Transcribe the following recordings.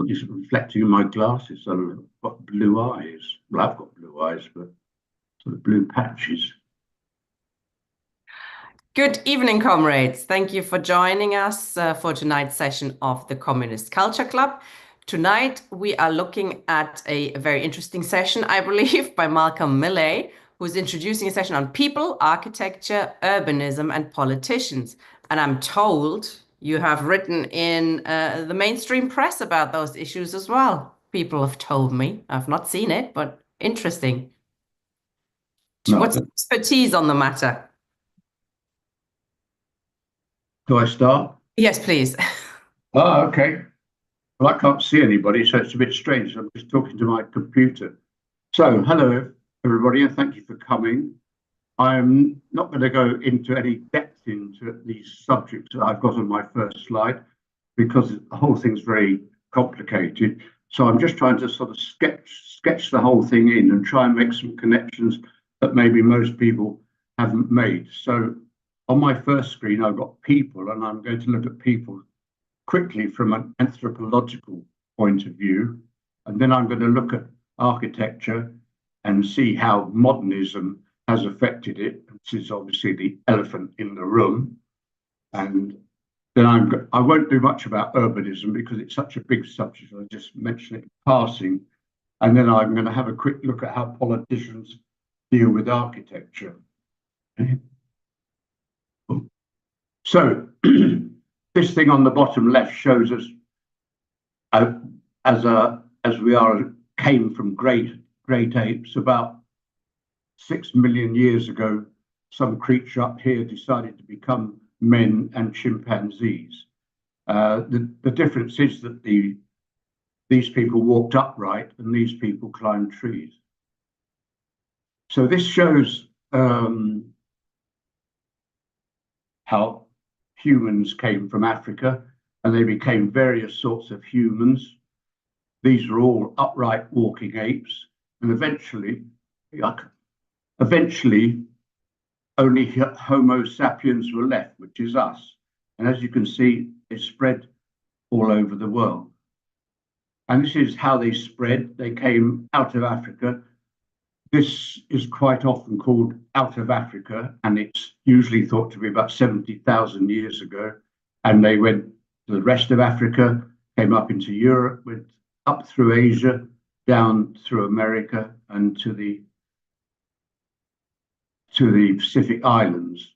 got this reflecting in my glasses. I've got blue eyes. Well, I've got blue eyes, but sort of blue patches. Good evening, comrades. Thank you for joining us for tonight's session of the Communist Culture Club. Tonight, we are looking at a very interesting session, I believe, by Malcolm Millais, who's introducing a session on people, architecture, urbanism, and politicians. And I'm told you have written in the mainstream press about those issues as well. People have told me. I've not seen it, but interesting. No. What's your expertise on the matter? Do I start? Yes, please. Oh, okay. Well, I can't see anybody, so it's a bit strange. I'm just talking to my computer. So, hello, everybody, and thank you for coming. I'm not going to go into any depth into these subjects that I've got on my first slide because the whole thing's very complicated. So I'm just trying to sort of sketch the whole thing in and try and make some connections that maybe most people haven't made. So on my first screen, I've got people, and I'm going to look at people quickly from an anthropological point of view. And then I'm going to look at architecture and see how modernism has affected it. This is obviously the elephant in the room. And then I won't do much about urbanism because it's such a big subject. I'll just mention it in passing. And then I'm going to have a quick look at how politicians deal with architecture. So this thing on the bottom left shows us as we came from great apes about 6 million years ago. Some creature up here decided to become men and chimpanzees. The difference is that these people walked upright and these people climbed trees. So this shows how humans came from Africa and they became various sorts of humans. These were all upright walking apes, and eventually only Homo sapiens were left, which is us. And as you can see, it spread all over the world. And this is how they spread. They came out of Africa. This is quite often called out of Africa, and it's usually thought to be about 70,000 years ago. And they went to the rest of Africa, came up into Europe, went up through Asia, down through America, and to the Pacific Islands.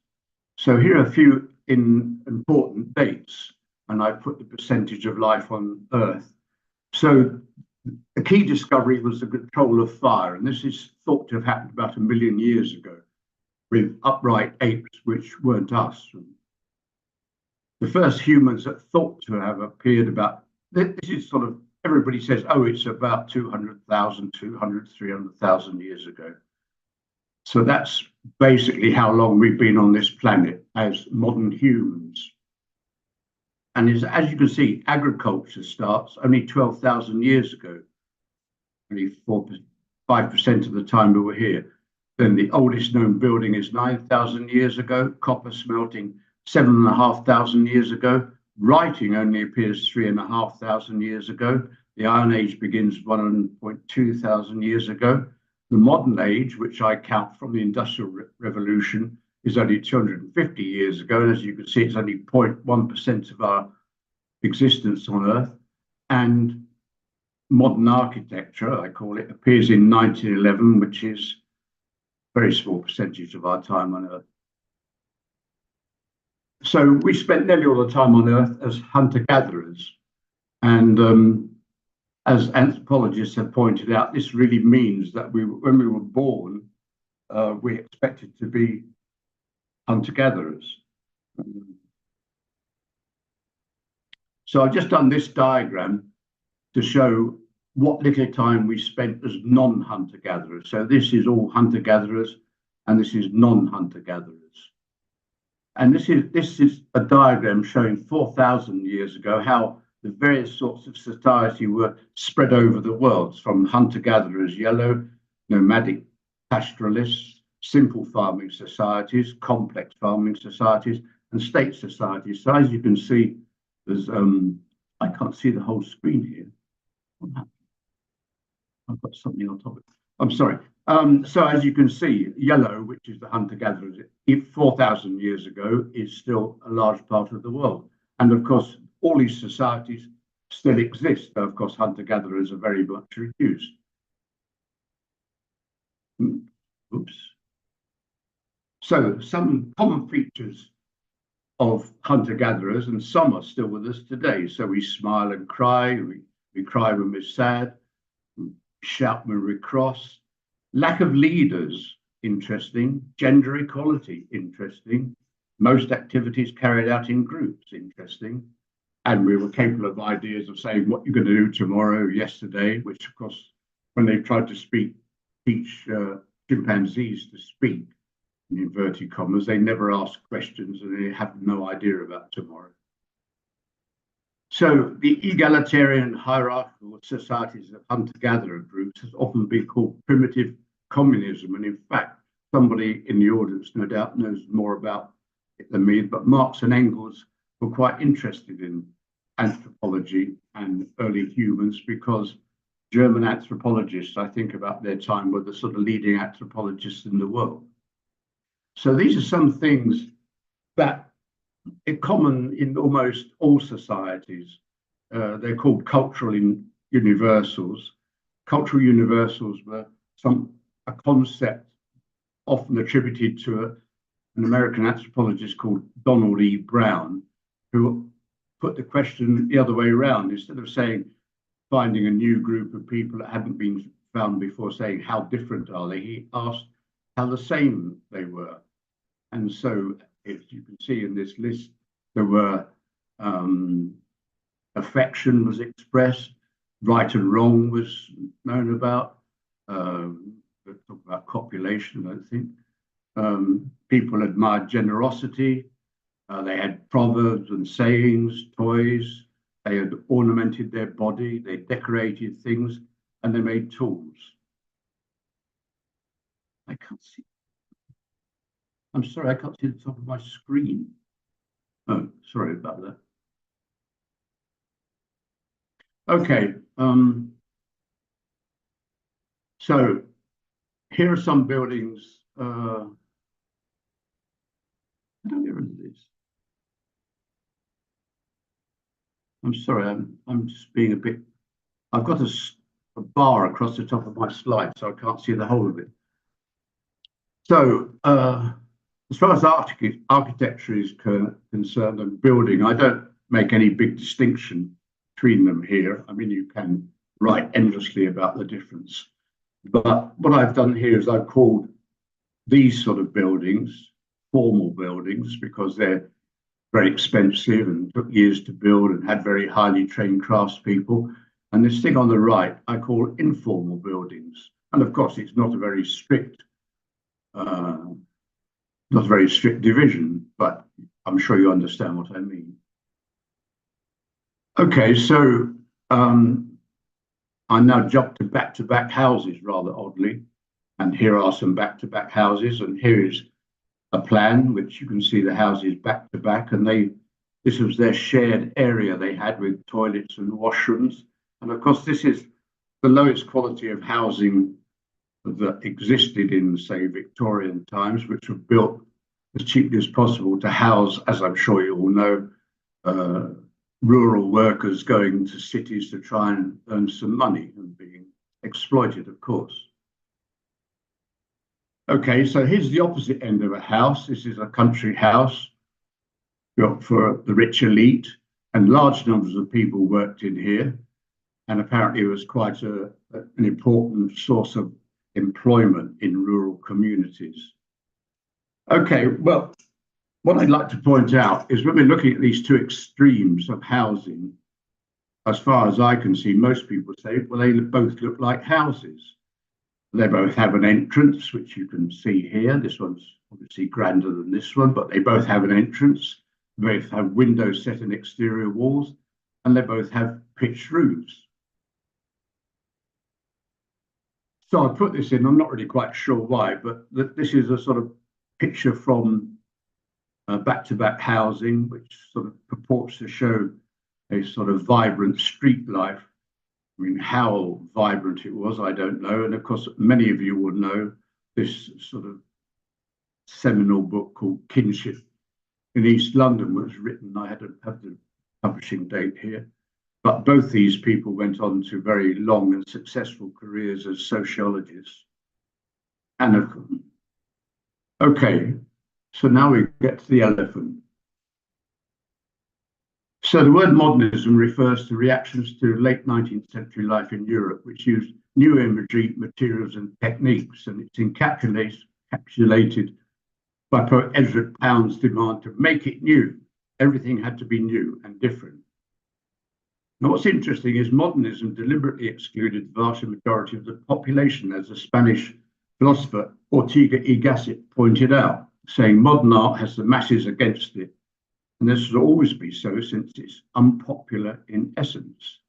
So here are a few important dates, and I put the percentage of life on Earth. So the key discovery was the control of fire, and this is thought to have happened about 1 million years ago with upright apes, which weren't us. The first humans that thought to have appeared this is sort of, everybody says, oh, it's about 200,000, 300,000 years ago. So that's basically how long we've been on this planet as modern humans. And as you can see, agriculture starts only 12,000 years ago, only 5% of the time we were here. Then the oldest known building is 9,000 years ago, copper smelting 7,500 years ago, writing only appears 3,500 years ago. The Iron Age begins 1.2 thousand years ago. The modern age, which I count from the Industrial Revolution, is only 250 years ago. And as you can see, it's only 0.1% of our existence on Earth. And modern architecture, I call it, appears in 1911, which is a very small percentage of our time on Earth. So we spent nearly all the time on Earth as hunter-gatherers. And as anthropologists have pointed out, this really means that when we were born, we expected to be hunter-gatherers. So I've just done this diagram to show what little time we spent as non-hunter-gatherers. So this is all hunter-gatherers, and this is non-hunter-gatherers. And this is a diagram showing 4,000 years ago how the various sorts of society were spread over the world, from hunter-gatherers, yellow, nomadic pastoralists, simple farming societies, complex farming societies, and state societies. So as you can see, there's I can't see the whole screen here. I've got something on top of it. I'm sorry. So as you can see, yellow, which is the hunter-gatherers, 4,000 years ago, is still a large part of the world. And of course, all these societies still exist. Though, of course, hunter-gatherers are very much reduced. Oops. So some common features of hunter-gatherers, and some are still with us today. So we smile and cry. We cry when we're sad. We shout when we're cross. Lack of leaders, interesting. Gender equality, interesting. Most activities carried out in groups, interesting. And we were capable of ideas of saying what you're going to do tomorrow, yesterday, which of course, when they tried to teach chimpanzees to speak, in inverted commas, they never asked questions and they have no idea about tomorrow. So the egalitarian hierarchical societies of hunter-gatherer groups has often been called primitive communism. And in fact, somebody in the audience no doubt knows more about it than me, but Marx and Engels were quite interested in anthropology and early humans because German anthropologists, I think about their time, were the sort of leading anthropologists in the world. So these are some things that are common in almost all societies. They're called cultural universals. Cultural universals were a concept often attributed to an American anthropologist called Donald E. Brown, who put the question the other way around. Instead of finding a new group of people that hadn't been found before, saying how different are they, he asked how the same they were. And so, if you can see in this list, there were affection was expressed, right and wrong was known about. We'll talk about copulation, I think. People admired generosity. They had proverbs and sayings, toys. They had ornamented their body. They decorated things, and they made tools. I can't see. I'm sorry, I can't see the top of my screen. Oh, sorry about that. Okay. So here are some buildings. I don't get rid of this. I'm sorry, I'm just being a bit. I've got a bar across the top of my slide, so I can't see the whole of it. So as far as architecture is concerned and building, I don't make any big distinction between them here. I mean, you can write endlessly about the difference. But what I've done here is I've called these sort of buildings formal buildings because they're very expensive and took years to build and had very highly trained craftspeople. And this thing on the right, I call informal buildings. And of course, it's not a very strict division, but I'm sure you understand what I mean. Okay, so I now jump to back-to-back houses rather oddly. And here are some back-to-back houses, and here is a plan which you can see the houses back-to-back, and this was their shared area they had with toilets and washrooms. And of course, this is the lowest quality of housing that existed in, say, Victorian times, which were built as cheaply as possible to house, as I'm sure you all know, rural workers going to cities to try and earn some money and being exploited, of course. Okay, so here's the opposite end of a house. This is a country house built for the rich elite, and large numbers of people worked in here. And apparently it was quite an important source of employment in rural communities. Okay, well, what I'd like to point out is when we're looking at these two extremes of housing, as far as I can see, most people say, well, they both look like houses. They both have an entrance, which you can see here. This one's obviously grander than this one, but they both have an entrance. They both have windows set in exterior walls, and they both have pitched roofs. So I put this in, I'm not really quite sure why, but this is a sort of picture from back-to-back housing, which sort of purports to show a sort of vibrant street life. I mean, how vibrant it was, I don't know. And of course, many of you will know this sort of seminal book called Kinship in East London was written. I had to have the publishing date here. But both these people went on to very long and successful careers as sociologists. And okay, so now we get to the elephant. So the word modernism refers to reactions to late 19th century life in Europe, which used new imagery, materials, and techniques. And it's encapsulated by poet Ezra Pound's demand to make it new. Everything had to be new and different. Now, what's interesting is modernism deliberately excluded the vast majority of the population, as the Spanish philosopher Ortega y Gasset pointed out, saying modern art has the masses against it. And this will always be so since it's unpopular in essence.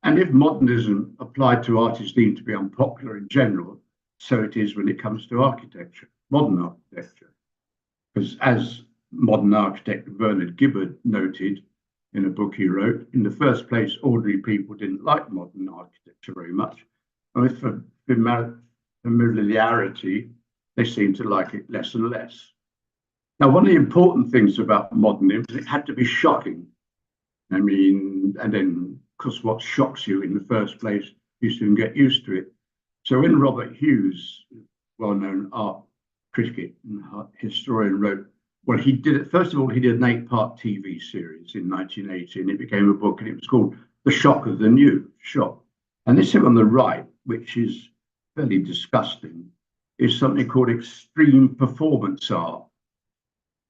And if modernism applied to art is deemed to be unpopular in general, so it is when it comes to architecture, modern architecture. Because as modern architect Bernard Gibbard noted in a book he wrote, in the first place, ordinary people didn't like modern architecture very much. And with familiarity, they seemed to like it less and less. Now, one of the important things about modernism is it had to be shocking. I mean, and then, because what shocks you in the first place, you soon get used to it. So when Robert Hughes, well-known art critic and historian, wrote, well, he did it, first of all, he did an 8-part TV series in 1980, and it became a book, and it was called The Shock of the New, Shock. And this here on the right, which is fairly disgusting, is something called extreme performance art.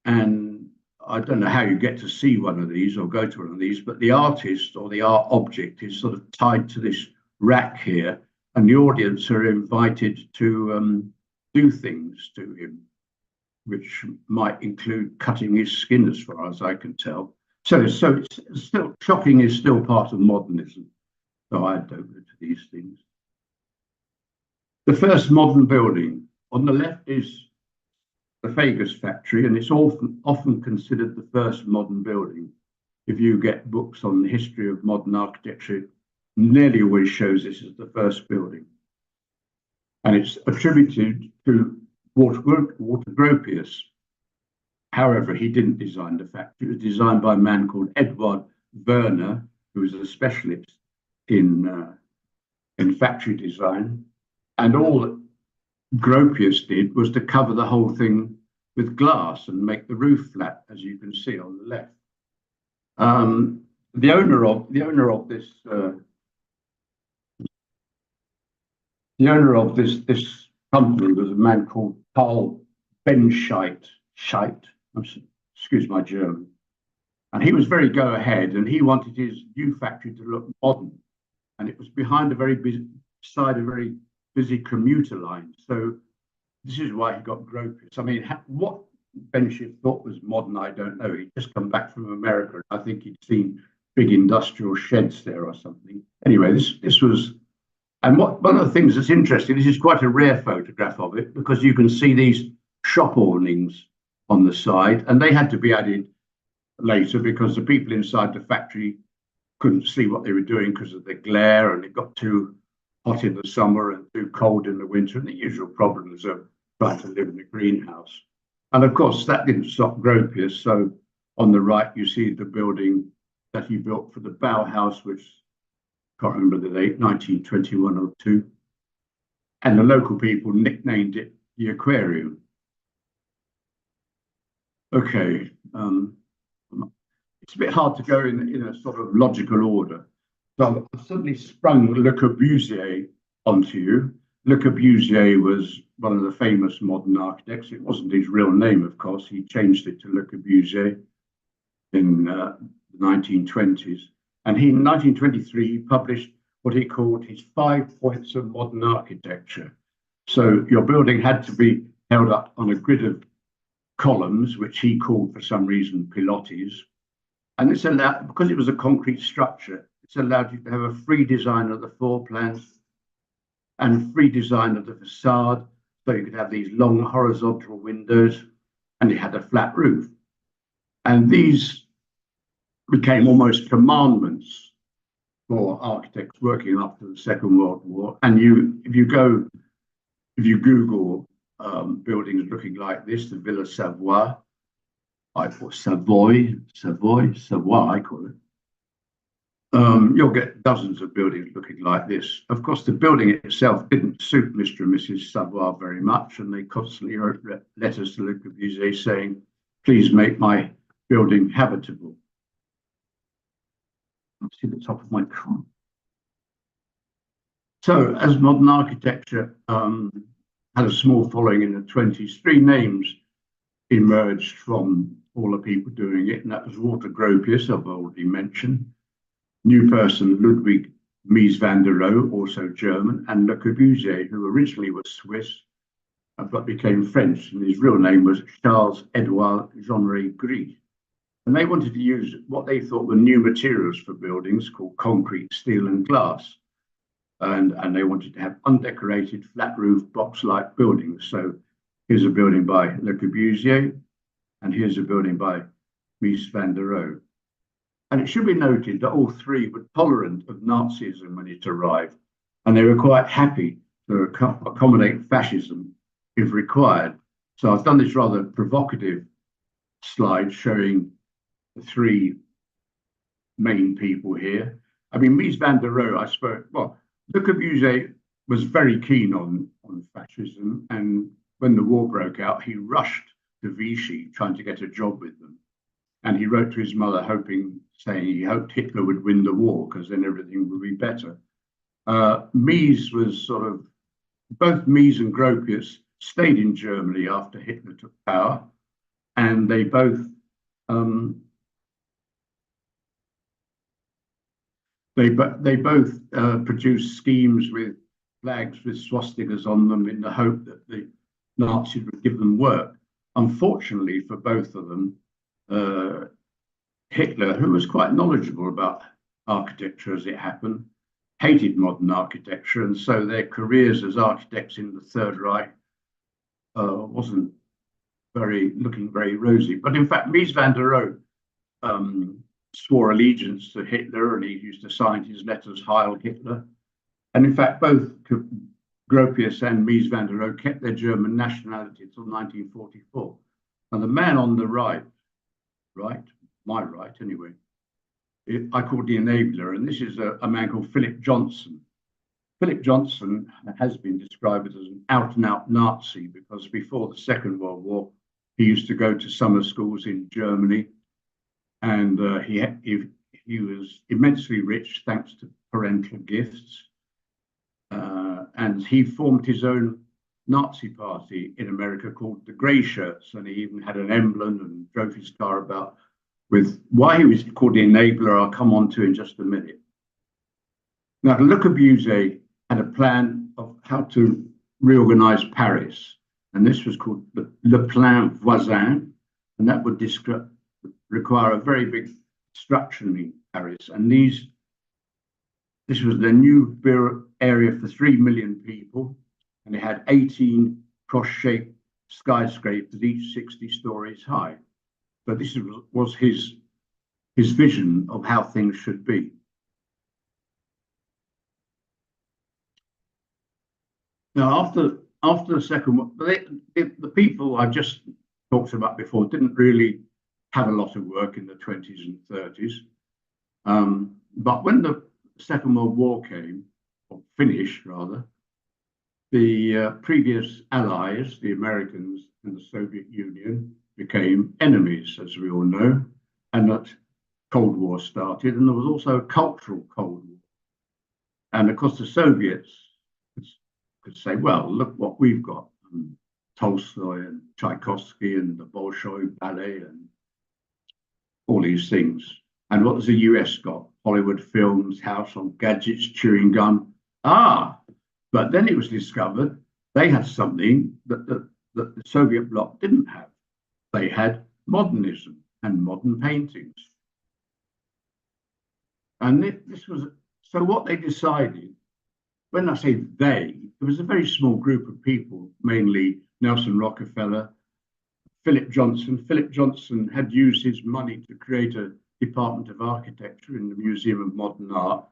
And I don't know how you get to see one of these or go to one of these, but the artist or the art object is sort of tied to this rack here, and the audience are invited to do things to him, which might include cutting his skin, as far as I can tell. So it's still shocking is still part of modernism. So I don't go to these things. The first modern building on the left is the Fagus factory, and it's often considered the first modern building. If you get books on the history of modern architecture, it nearly always shows this as the first building. And it's attributed to Walter Gropius. However, he didn't design the factory. It was designed by a man called Edward Werner, who was a specialist in factory design. And all that Gropius did was to cover the whole thing with glass and make the roof flat, as you can see on the left. The owner of this company was a man called Karl Benscheit. Excuse my German. And he was very go ahead, and he wanted his new factory to look modern. And it was behind a very busy commuter line. So this is why he got Gropius. I mean, what Benscheit thought was modern, I don't know. He'd just come back from America. I think he'd seen big industrial sheds there or something. Anyway, this was, and one of the things that's interesting, this is quite a rare photograph of it, because you can see these shop awnings on the side, and they had to be added later because the people inside the factory couldn't see what they were doing because of the glare, and it got too hot in the summer and too cold in the winter, and the usual problems of trying to live in a greenhouse. And of course, that didn't stop Gropius. So on the right, you see the building that he built for the Bauhaus, which I can't remember the date, 1921 or 2. And the local people nicknamed it the Aquarium. Okay, it's a bit hard to go in a sort of logical order. So I've suddenly sprung Le Corbusier onto you. Le Corbusier was one of the famous modern architects. It wasn't his real name, of course. He changed it to Le Corbusier in the 1920s. And in 1923, he published what he called his 5 points of modern architecture. So your building had to be held up on a grid of columns, which he called for some reason pilotis. And this allowed, because it was a concrete structure, it's allowed you to have a free design of the floor plans and free design of the facade. So you could have these long horizontal windows, and it had a flat roof. And these became almost commandments for architects working after the Second World War. And if you Google buildings looking like this, the Villa Savoy, Savoy, I call it. You'll get dozens of buildings looking like this. Of course, the building itself didn't suit Mr. and Mrs. Savoy very much, and they constantly wrote letters to Le Corbusier saying, please make my building habitable. See the top of my car. So, as modern architecture had a small following in the 20s, three names emerged from all the people doing it, and that was Walter Gropius, I've already mentioned, new person Ludwig Mies van der Rohe, also German, and Le Corbusier, who originally was Swiss, but became French, and his real name was Charles-Édouard Jeanneret Gris. And they wanted to use what they thought were new materials for buildings called concrete, steel, and glass. And they wanted to have undecorated, flat roof, box-like buildings. So here's a building by Le Corbusier, and here's a building by Mies van der Rohe. And it should be noted that all three were tolerant of Nazism when it arrived, and they were quite happy to accommodate fascism if required. So I've done this rather provocative slide showing the three main people here. I mean, Mies van der Rohe, I suppose, well, Le Corbusier was very keen on fascism, and when the war broke out, he rushed to Vichy trying to get a job with them. And he wrote to his mother, saying he hoped Hitler would win the war because then everything would be better. Mies was both Mies and Gropius stayed in Germany after Hitler took power, and they both produced schemes with flags with swastikas on them in the hope that the Nazis would give them work. Unfortunately for both of them, Hitler, who was quite knowledgeable about architecture as it happened, hated modern architecture, and so their careers as architects in the Third Reich wasn't looking very rosy. But in fact, Mies van der Rohe swore allegiance to Hitler, and he used to sign his letters Heil Hitler. And in fact, both Gropius and Mies van der Rohe kept their German nationality until 1944. And the man on the right, my right anyway, I called the enabler, and this is a man called Philip Johnson. Philip Johnson has been described as an out-and-out Nazi because before the Second World War, he used to go to summer schools in Germany, and he was immensely rich thanks to parental gifts, and he formed his own Nazi party in America called the Grey Shirts, and he even had an emblem and drove his car about with. Why he was called the enabler, I'll come on to in just a minute. Now, Le Corbusier had a plan of how to reorganize Paris, and this was called Le Plan Voisin, and that would require a very big structure in Paris. And this was the new area for 3 million people, and it had 18 cross-shaped skyscrapers, each 60 stories high. But this was his vision of how things should be. Now, after the Second War, the people I just talked about before didn't really have a lot of work in the 20s and 30s. But when the Second World War came, or finished rather, the previous allies, the Americans and the Soviet Union, became enemies, as we all know, and that Cold War started, and there was also a cultural Cold War. And of course, the Soviets could say, well, look what we've got, Tolstoy and Tchaikovsky and the Bolshoi Ballet and all these things. And what has the US got? Hollywood films, House on Gadgets, chewing gum. But then it was discovered they had something that the Soviet bloc didn't have. They had modernism and modern paintings. And this was, so what they decided, when I say they, it was a very small group of people, mainly Nelson Rockefeller, Philip Johnson. Philip Johnson had used his money to create a Department of Architecture in the Museum of Modern Art.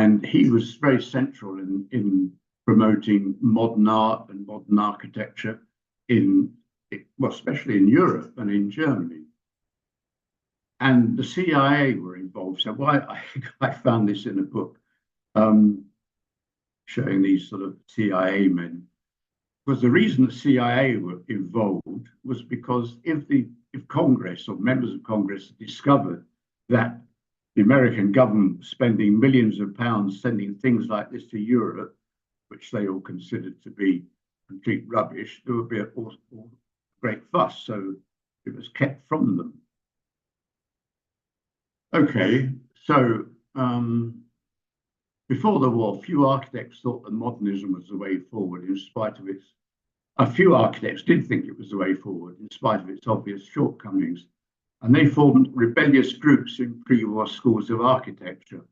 And he was very central in promoting modern art and modern architecture well, especially in Europe and in Germany. And the CIA were involved. So I found this in a book showing these sort of CIA men. Was the reason the CIA were involved was because if Congress or members of Congress discovered that the American government was spending millions of pounds sending things like this to Europe, which they all considered to be complete rubbish, there would be a great fuss. So it was kept from them. Okay, so before the war, few architects thought that modernism was the way forward, in spite of a few architects did think it was the way forward, in spite of its obvious shortcomings. And they formed rebellious groups in pre-war schools of architecture.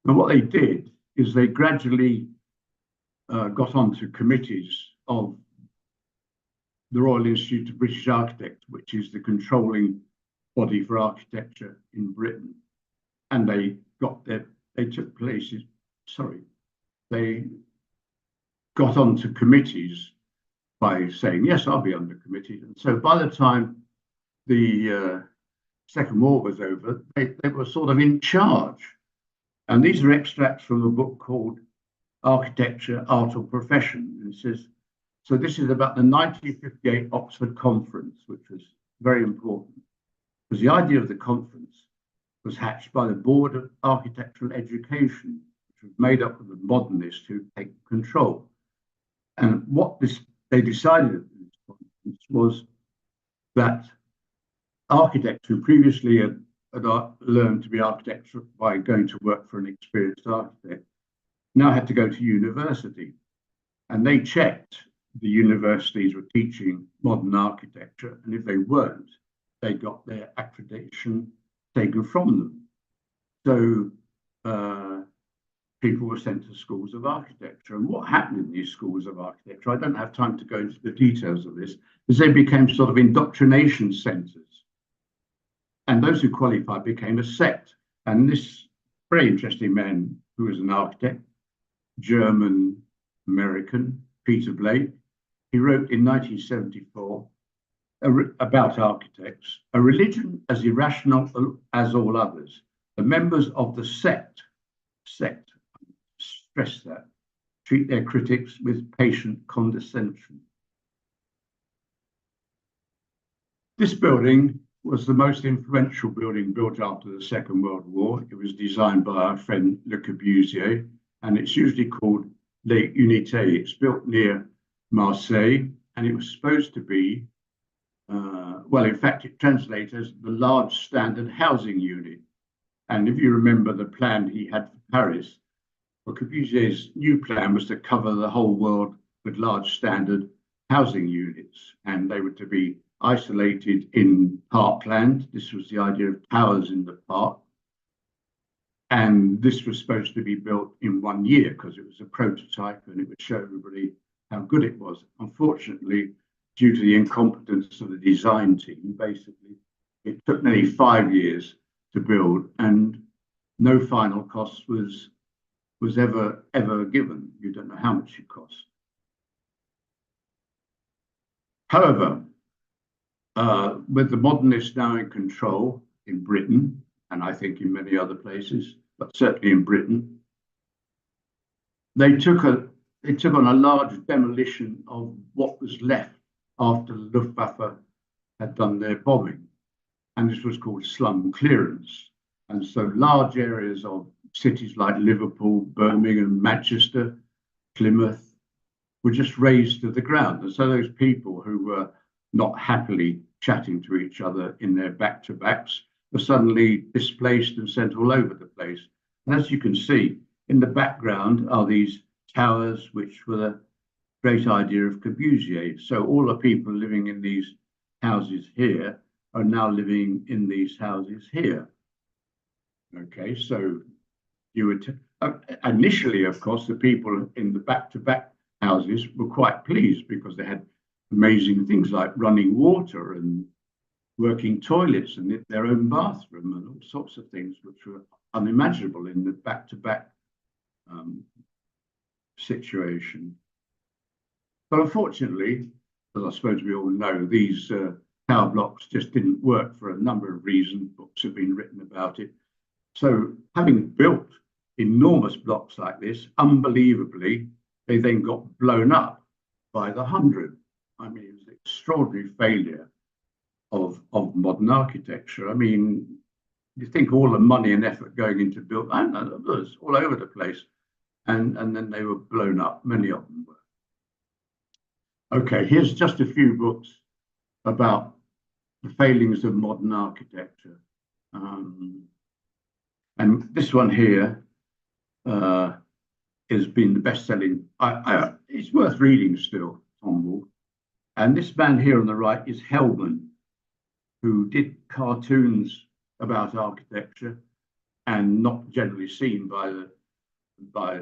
And what they did is they gradually got onto committees of the Royal Institute of British Architects, which is the controlling body for architecture in Britain. And they got onto committees by saying, yes, I'll be on the committee. And so by the time the Second War was over, they were sort of in charge. And these are extracts from a book called Architecture, Art or Profession. And it says, so this is about the 1958 Oxford Conference, which was very important, because the idea of the conference was hatched by the Board of Architectural Education, which was made up of the modernists who take control. And what they decided at this conference was that architects who previously had learned to be architects by going to work for an experienced architect now had to go to university. And they checked the universities were teaching modern architecture, and if they weren't, they got their accreditation taken from them. So people were sent to schools of architecture. And what happened in these schools of architecture, I don't have time to go into the details of this, is they became sort of indoctrination centers. And those who qualified became a sect. And this very interesting man, who was an architect, German-American, Peter Blake, he wrote in 1974 about architects, a religion as irrational as all others. The members of the sect, stress that, treat their critics with patient condescension. This building was the most influential building built after the Second World War. It was designed by our friend Le Corbusier, and it's usually called Les Unités. It's built near Marseille, and it was supposed to be, well, in fact, it translates as the large standard housing unit. And if you remember the plan he had for Paris, well, Corbusier's new plan was to cover the whole world with large standard housing units, and they were to be isolated in parkland. This was the idea of towers in the park. And this was supposed to be built in 1 year because it was a prototype and it would show everybody how good it was. Unfortunately, due to the incompetence of the design team, basically, it took nearly 5 years to build, and no final cost was ever given. You don't know how much it cost. However, with the modernists now in control in Britain, and I think in many other places, but certainly in Britain, they took on a large demolition of what was left after the Luftwaffe had done their bombing. And this was called slum clearance. And so large areas of cities like Liverpool, Birmingham, Manchester, Plymouth were just razed to the ground. And so those people who were not happily chatting to each other in their back-to-backs were suddenly displaced and sent all over the place. And as you can see, in the background are these towers, which were the great idea of Corbusier. So all the people living in these houses here are now living in these houses here. Okay, so you would initially, of course, the people in the back-to-back houses were quite pleased because they had amazing things like running water and working toilets and their own bathroom and all sorts of things which were unimaginable in the back-to-back um, situation. But unfortunately, as I suppose we all know, these tower blocks just didn't work for a number of reasons. Books have been written about it. So having built enormous blocks like this, unbelievably, they then got blown up by the hundred. I mean, it was an extraordinary failure of modern architecture. I mean, you think all the money and effort going into build, I know it was all over the place, and then they were blown up. Many of them were. Okay, here's just a few books about the failings of modern architecture. And this one here has been the best-selling. It's worth reading still, Tom Wolfe. And this man here on the right is Hellman, who did cartoons about architecture and not generally seen not by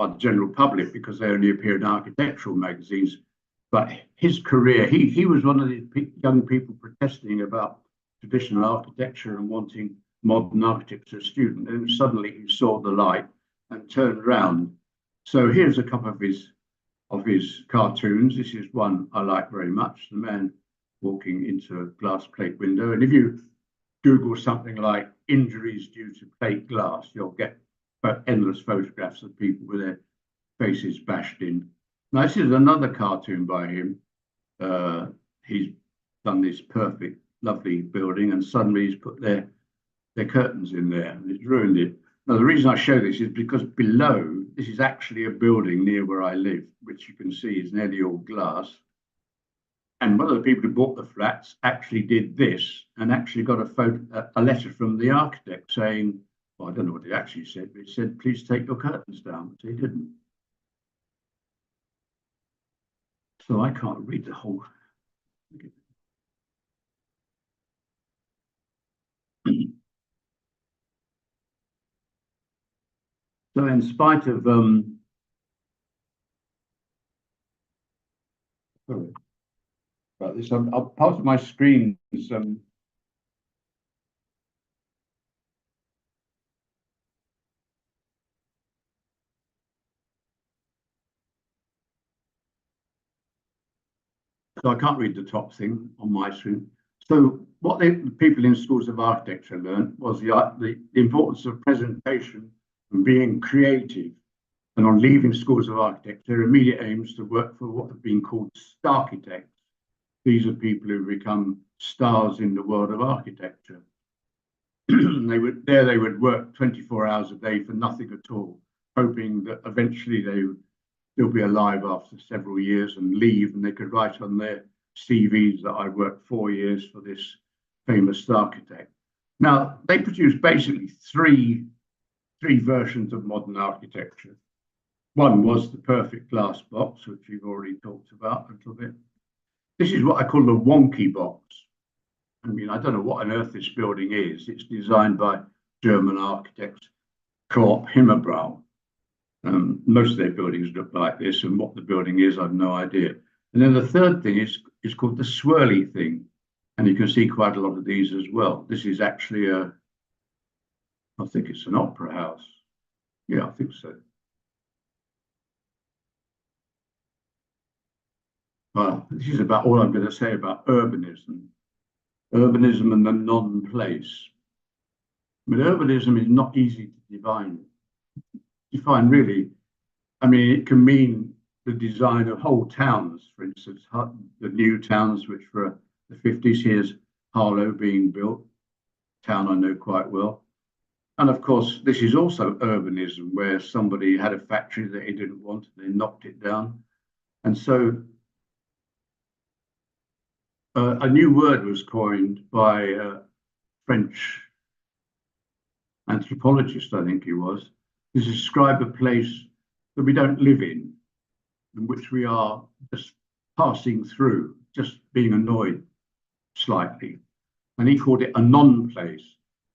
the general public because they only appear in architectural magazines. But his career, he was one of the young people protesting about traditional architecture and wanting modern architecture student. And suddenly he saw the light and turned around. So here's a couple of his cartoons. This is one I like very much, the man walking into a glass plate window. And if you Google something like injuries due to plate glass, you'll get endless photographs of people with their faces bashed in. Now, this is another cartoon by him. He's done this perfect, lovely building, and suddenly he's put their curtains in there, and it's ruined it. Now, the reason I show this is because below, this is actually a building near where I live, which you can see is nearly all glass. And one of the people who bought the flats actually did this and actually got a letter from the architect saying, well, I don't know what he actually said, but he said, please take your curtains down. But he didn't. So I can't read the whole. So in spite of, sorry about this, I'll pass my screens. So I can't read the top thing on my screen. So what the people in schools of architecture learned was the importance of presentation and being creative. And on leaving schools of architecture, their immediate aims to work for what have been called starchitects. These are people who become stars in the world of architecture. they would work 24 hours a day for nothing at all, hoping that eventually they would still be alive after several years and leave, and they could write on their CVs that I worked 4 years for this famous architect. Now, they produced basically three versions of modern architecture. One was the perfect glass box, which we've already talked about a little bit. This is what I call the wonky box. I mean, I don't know what on earth this building is. It's designed by German architects, Coop Himmelbau. Most of their buildings look like this, and what the building is, I've no idea. And then the third thing is called the swirly thing. And you can see quite a lot of these as well. This is actually I think it's an opera house. Yeah, I think so. Well, this is about all I'm going to say about urbanism. Urbanism and the non-place. But urbanism is not easy to define really. I mean, it can mean the design of whole towns, for instance, the new towns, which were the 50s. Here's Harlow being built, town I know quite well. And of course, this is also urbanism, where somebody had a factory that he didn't want, they knocked it down. And so a new word was coined by a French anthropologist, I think he was, to describe a place that we don't live in which we are just passing through, just being annoyed slightly. And he called it a non-place.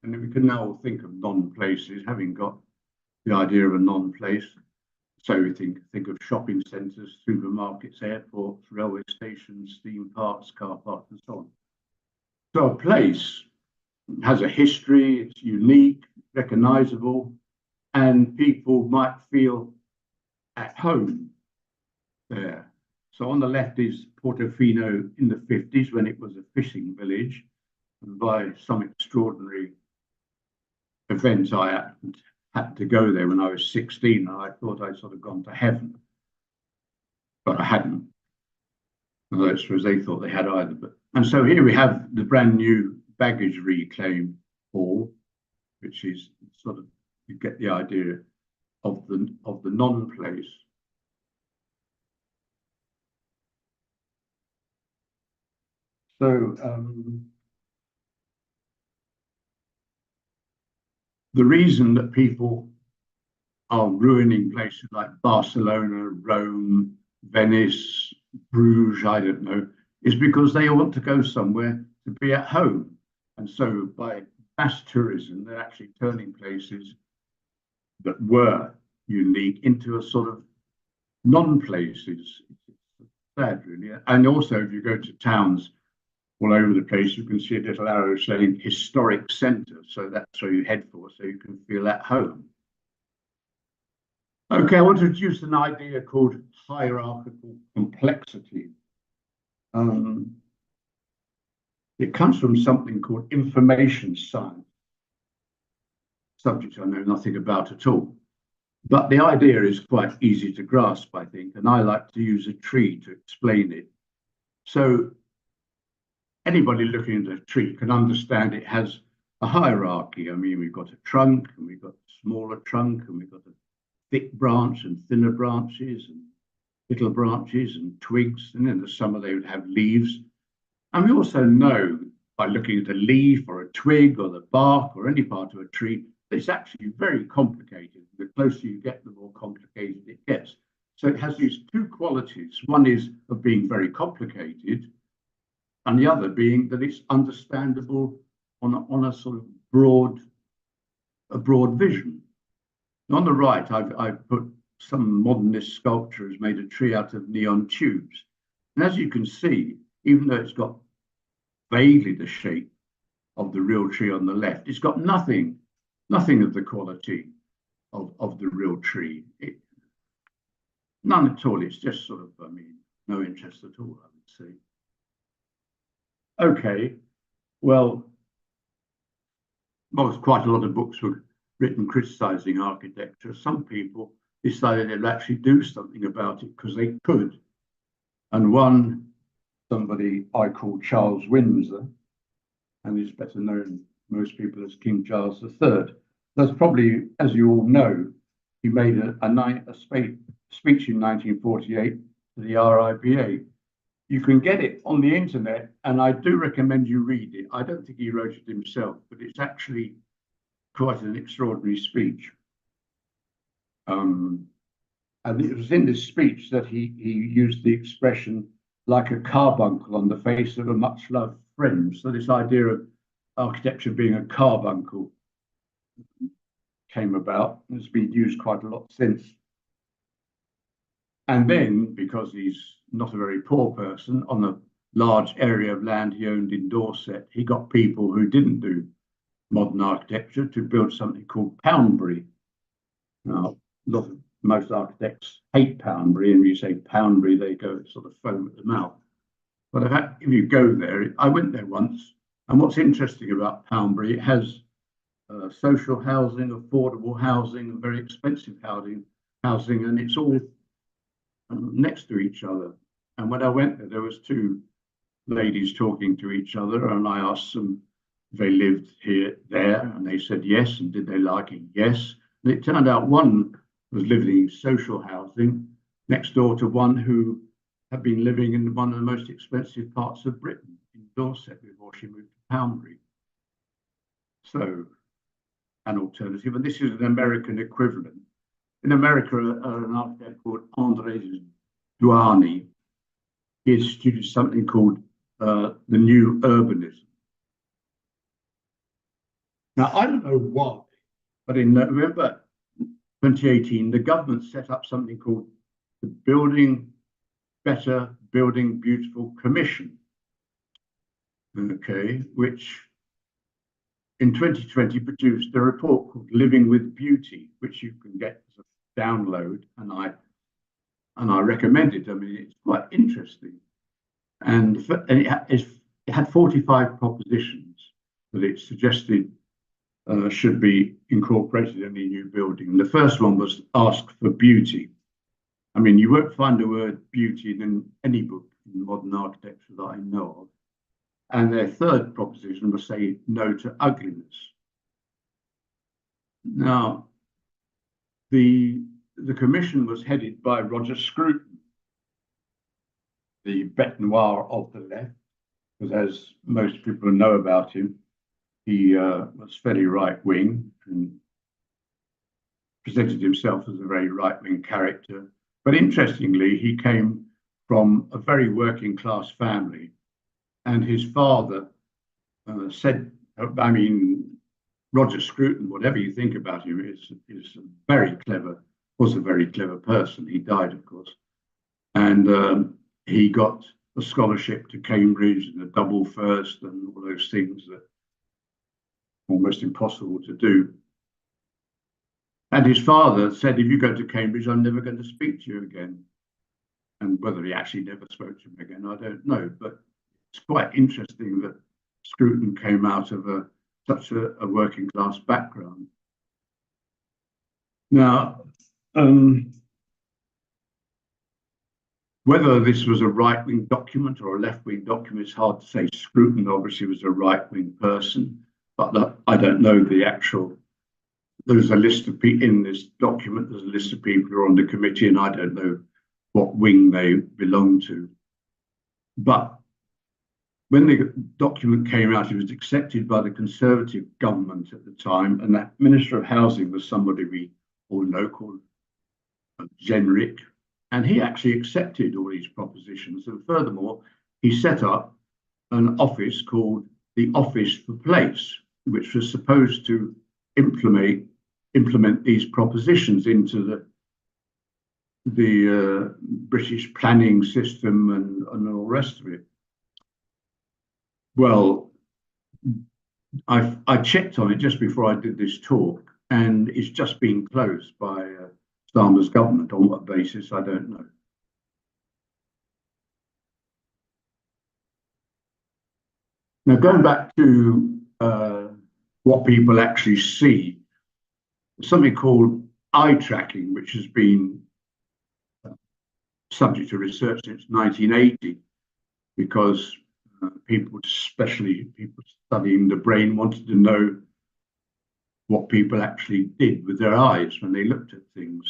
And we can now think of non-places, having got the idea of a non-place. So we think of shopping centres, supermarkets, airports, railway stations, theme parks, car parks, and so on. So a place has a history, it's unique, recognisable, and people might feel at home there. So on the left is Portofino in the 50s when it was a fishing village. And by some extraordinary event, I had to go there when I was 16. And I thought I'd sort of gone to heaven, but I hadn't. Although it's as they thought they had either. And so here we have the brand new baggage reclaim hall, which is sort of, you get the idea of the non-place. So the reason that people are ruining places like Barcelona, Rome, Venice, Bruges, I don't know, is because they want to go somewhere to be at home. And so by mass tourism, they're actually turning places that were unique into a sort of non-places. It's sad, really. And also, if you go to towns all over the place, you can see a little arrow saying historic centre. So that's where you head for, so you can feel at home. Okay, I want to introduce an idea called hierarchical complexity. It comes from something called information science, subject I know nothing about at all. But the idea is quite easy to grasp, I think, and I like to use a tree to explain it. So anybody looking at a tree can understand it has a hierarchy. I mean, we've got a trunk, and we've got a smaller trunk, and we've got a thick branch and thinner branches and little branches and twigs, and in the summer they would have leaves. And we also know by looking at a leaf or a twig or the bark or any part of a tree, that it's actually very complicated. The closer you get, the more complicated it gets. So it has these two qualities. One is of being very complicated, and the other being that it's understandable on a sort of broad vision. On the right, I've put some modernist sculpture has made a tree out of neon tubes. And as you can see, even though it's got vaguely the shape of the real tree on the left, it's got nothing of the quality of the real tree. None at all. It's just sort of, I mean, no interest at all, I would say. Okay, well, quite a lot of books were written criticizing architecture. Some people decided they'd actually do something about it because they could. And somebody I call Charles Windsor, and he's better known most people as King Charles III. That's probably, as you all know, he made a speech in 1948 to the RIBA. You can get it on the internet, and I do recommend you read it. I don't think he wrote it himself, but it's actually quite an extraordinary speech. And it was in this speech that he used the expression like a carbuncle on the face of a much loved friend. So this idea of architecture being a carbuncle came about and has been used quite a lot since. And then, because he's not a very poor person, on a large area of land he owned in Dorset, he got people who didn't do modern architecture to build something called Poundbury. Now, most architects hate Poundbury, and when you say Poundbury, they go sort of foam at the mouth. But if you go there, I went there once, and what's interesting about Poundbury, it has social housing, affordable housing, and very expensive housing, and it's all next to each other. And when I went there was two ladies talking to each other, and I asked them if they lived there, and they said yes, and did they like it? Yes. And it turned out one was living in social housing next door to one who had been living in one of the most expensive parts of Britain, in Dorset, before she moved to Poundbury. So, an alternative, and this is an American equivalent. In America, an architect called Andres Duani instituted something called the new urbanism. Now, I don't know why, but in November 2018, the government set up something called the Building Better, Building Beautiful Commission, okay, which in 2020 produced a report called Living with Beauty, which you can get as a download, and I recommend it. I mean, it's quite interesting. And it had 45 propositions that it suggested should be incorporated in any new building. The first one was ask for beauty. I mean, you won't find the word beauty in any book in modern architecture that I know of. And their third proposition was say no to ugliness. Now, the commission was headed by Roger Scruton, the bête noire of the left, because as most people know about him, he was fairly right-wing and presented himself as a very right-wing character. But interestingly, he came from a very working-class family, and his father said, I mean, Roger Scruton, whatever you think about him, is very clever, was a very clever person. He died, of course. And he got a scholarship to Cambridge and a double first and all those things that are almost impossible to do. And his father said, if you go to Cambridge, I'm never going to speak to you again. And whether he actually never spoke to him again, I don't know. But it's quite interesting that Scruton came out of such a working class background. Now, whether this was a right-wing document or a left-wing document, it's hard to say. Scruton obviously was a right-wing person, but I don't know the actual. There's a list of people in this document. There's a list of people who are on the committee, and I don't know what wing they belong to. But when the document came out, it was accepted by the Conservative government at the time, and that Minister of Housing was somebody we all know called Jenrick, and he actually accepted all these propositions. And furthermore, he set up an office called the Office for Place, which was supposed to implement these propositions into the British planning system and all the rest of it. Well, I checked on it just before I did this talk, and it's just been closed by Starmer's government. On what basis, I don't know. Now, going back to what people actually see, something called eye tracking, which has been subject to research since 1980, because people, especially people studying the brain, wanted to know what people actually did with their eyes when they looked at things.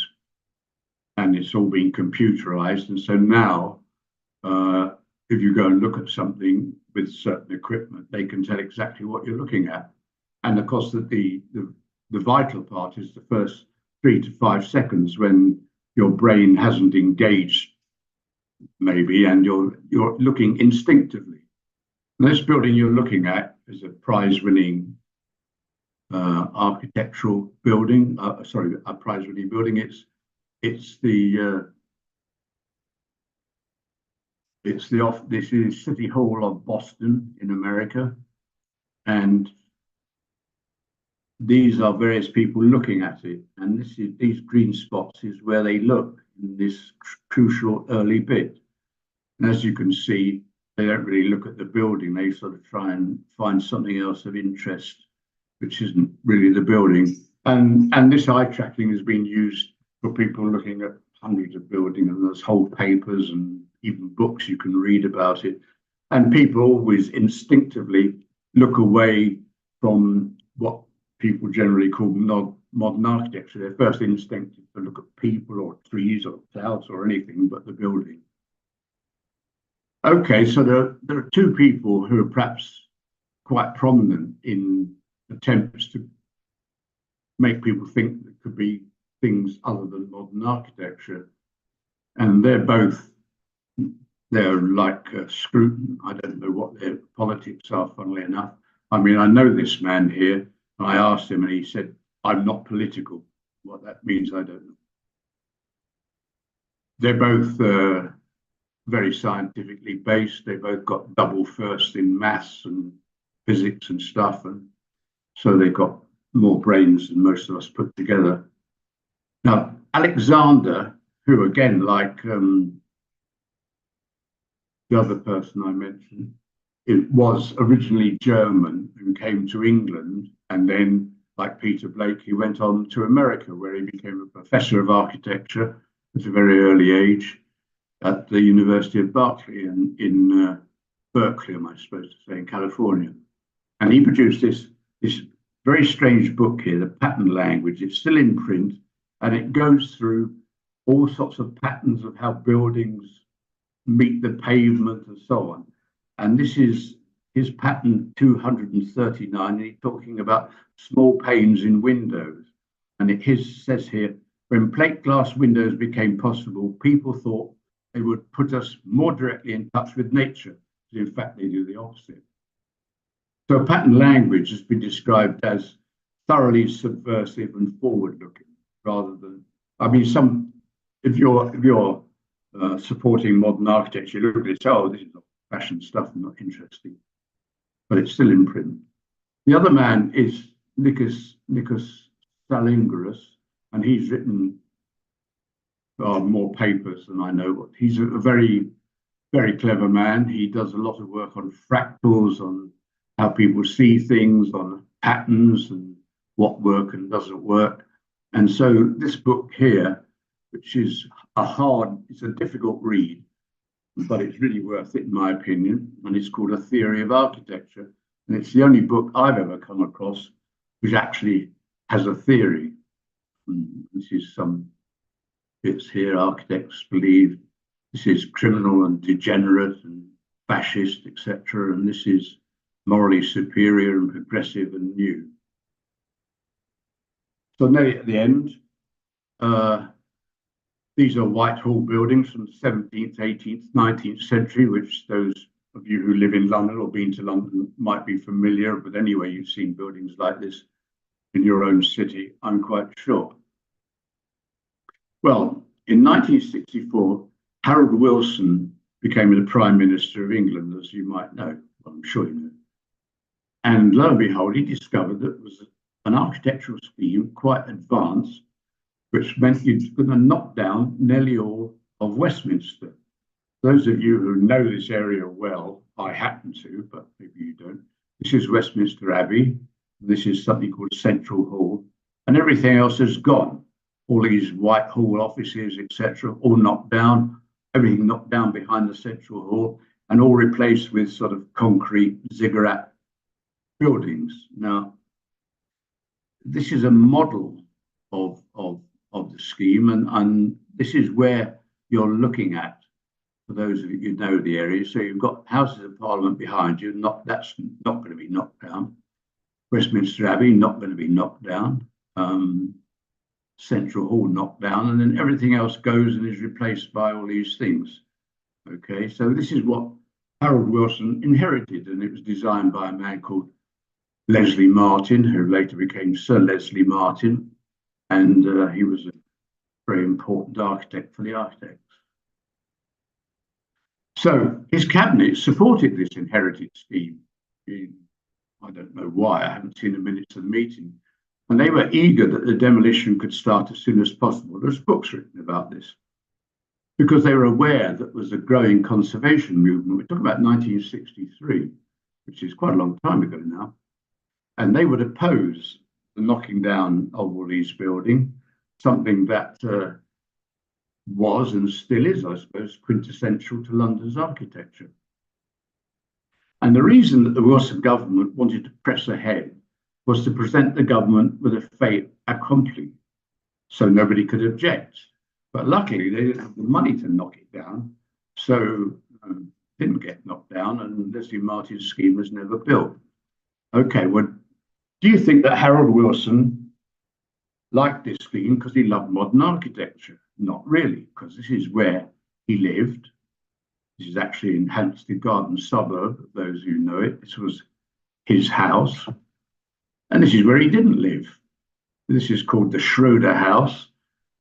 And it's all been computerized. And so now, if you go and look at something with certain equipment, they can tell exactly what you're looking at. And of course, the vital part is the first 3 to 5 seconds when your brain hasn't engaged, maybe, and you're looking instinctively. And this building you're looking at is a prize-winning architectural building. A prize-winning building. This is City Hall of Boston in America, and these are various people looking at it, and these green spots is where they look in this crucial early bit. And as you can see, they don't really look at the building. They sort of try and find something else of interest, which isn't really the building. And this eye tracking has been used for people looking at hundreds of buildings, and there's whole papers and even books you can read about it. And people always instinctively look away from what people generally call modern architecture. Their first instinct is to look at people or trees or clouds or anything but the building. Okay, so there are 2 people who are perhaps quite prominent in attempts to make people think there could be things other than modern architecture. And they're like Scruton. I don't know what their politics are, funnily enough. I mean, I know this man here. I asked him and he said, I'm not political. What that means, I don't know. They're both very scientifically based. They both got double first in maths and physics and stuff. And So they've got more brains than most of us put together. Now, Alexander, who again, like the other person I mentioned, it was originally German and came to England, and then, like Peter Blake, he went on to America, where he became a professor of architecture at a very early age at the University of Berkeley in Berkeley, am I supposed to say, in California. And he produced this very strange book here, The Pattern Language. It's still in print, and it goes through all sorts of patterns of how buildings meet the pavement and so on. And this is his pattern 239, and he's talking about small panes in windows. And says here, when plate glass windows became possible, people thought they would put us more directly in touch with nature. In fact, they do the opposite. So pattern language has been described as thoroughly subversive and forward-looking, rather than, I mean, if you're supporting modern architecture, you look at it, oh, this is fashion stuff, not interesting, but it's still in print. The other man is Nikos Salingaris, and he's written more papers than I know. He's a very, very clever man. He does a lot of work on fractals, on how people see things, on patterns and what works and doesn't work. And so this book here, which is it's a difficult read, but it's really worth it in my opinion. And it's called A Theory of Architecture. And it's the only book I've ever come across which actually has a theory. This is some bits here. Architects believe this is criminal and degenerate and fascist, etc. And this is morally superior and progressive and new. So nearly at the end, these are Whitehall buildings from the 17th, 18th, 19th century, which those of you who live in London or been to London might be familiar, but anyway, you've seen buildings like this in your own city, I'm quite sure. Well, in 1964, Harold Wilson became the Prime Minister of England, as you might know. Well, I'm sure you know. And lo and behold, he discovered that it was an architectural scheme quite advanced, which meant you're going to knock down nearly all of Westminster. Those of you who know this area well, I happen to, but maybe you don't. This is Westminster Abbey. This is something called Central Hall, and everything else has gone. All these Whitehall offices, etc., all knocked down. Everything knocked down behind the Central Hall, and all replaced with sort of concrete ziggurat buildings. Now, this is a model of the scheme, and this is where you're looking at, for those of you who know the area. So you've got Houses of Parliament behind you, that's not going to be knocked down. Westminster Abbey, not going to be knocked down. Central Hall knocked down, and then everything else goes and is replaced by all these things. Okay, so this is what Harold Wilson inherited, and it was designed by a man called Leslie Martin, who later became Sir Leslie Martin, and he was a very important architect for the architects. So his cabinet supported this inherited scheme. I don't know why, I haven't seen the minutes of the meeting. And they were eager that the demolition could start as soon as possible. There's books written about this, because they were aware that there was a growing conservation movement. We're talking about 1963, which is quite a long time ago now. And they would oppose the knocking down of all these buildings, something that was and still is, I suppose, quintessential to London's architecture. And the reason that the Wilson government wanted to press ahead was to present the government with a fait accompli, so nobody could object. But luckily, they didn't have the money to knock it down, so it didn't get knocked down, and Leslie Martin's scheme was never built. Okay, well, do you think that Harold Wilson liked this scheme because he loved modern architecture? Not really, because this is where he lived. This is actually in Hampstead Garden suburb, those who know it. This was his house. And this is where he didn't live. This is called the Schroeder House,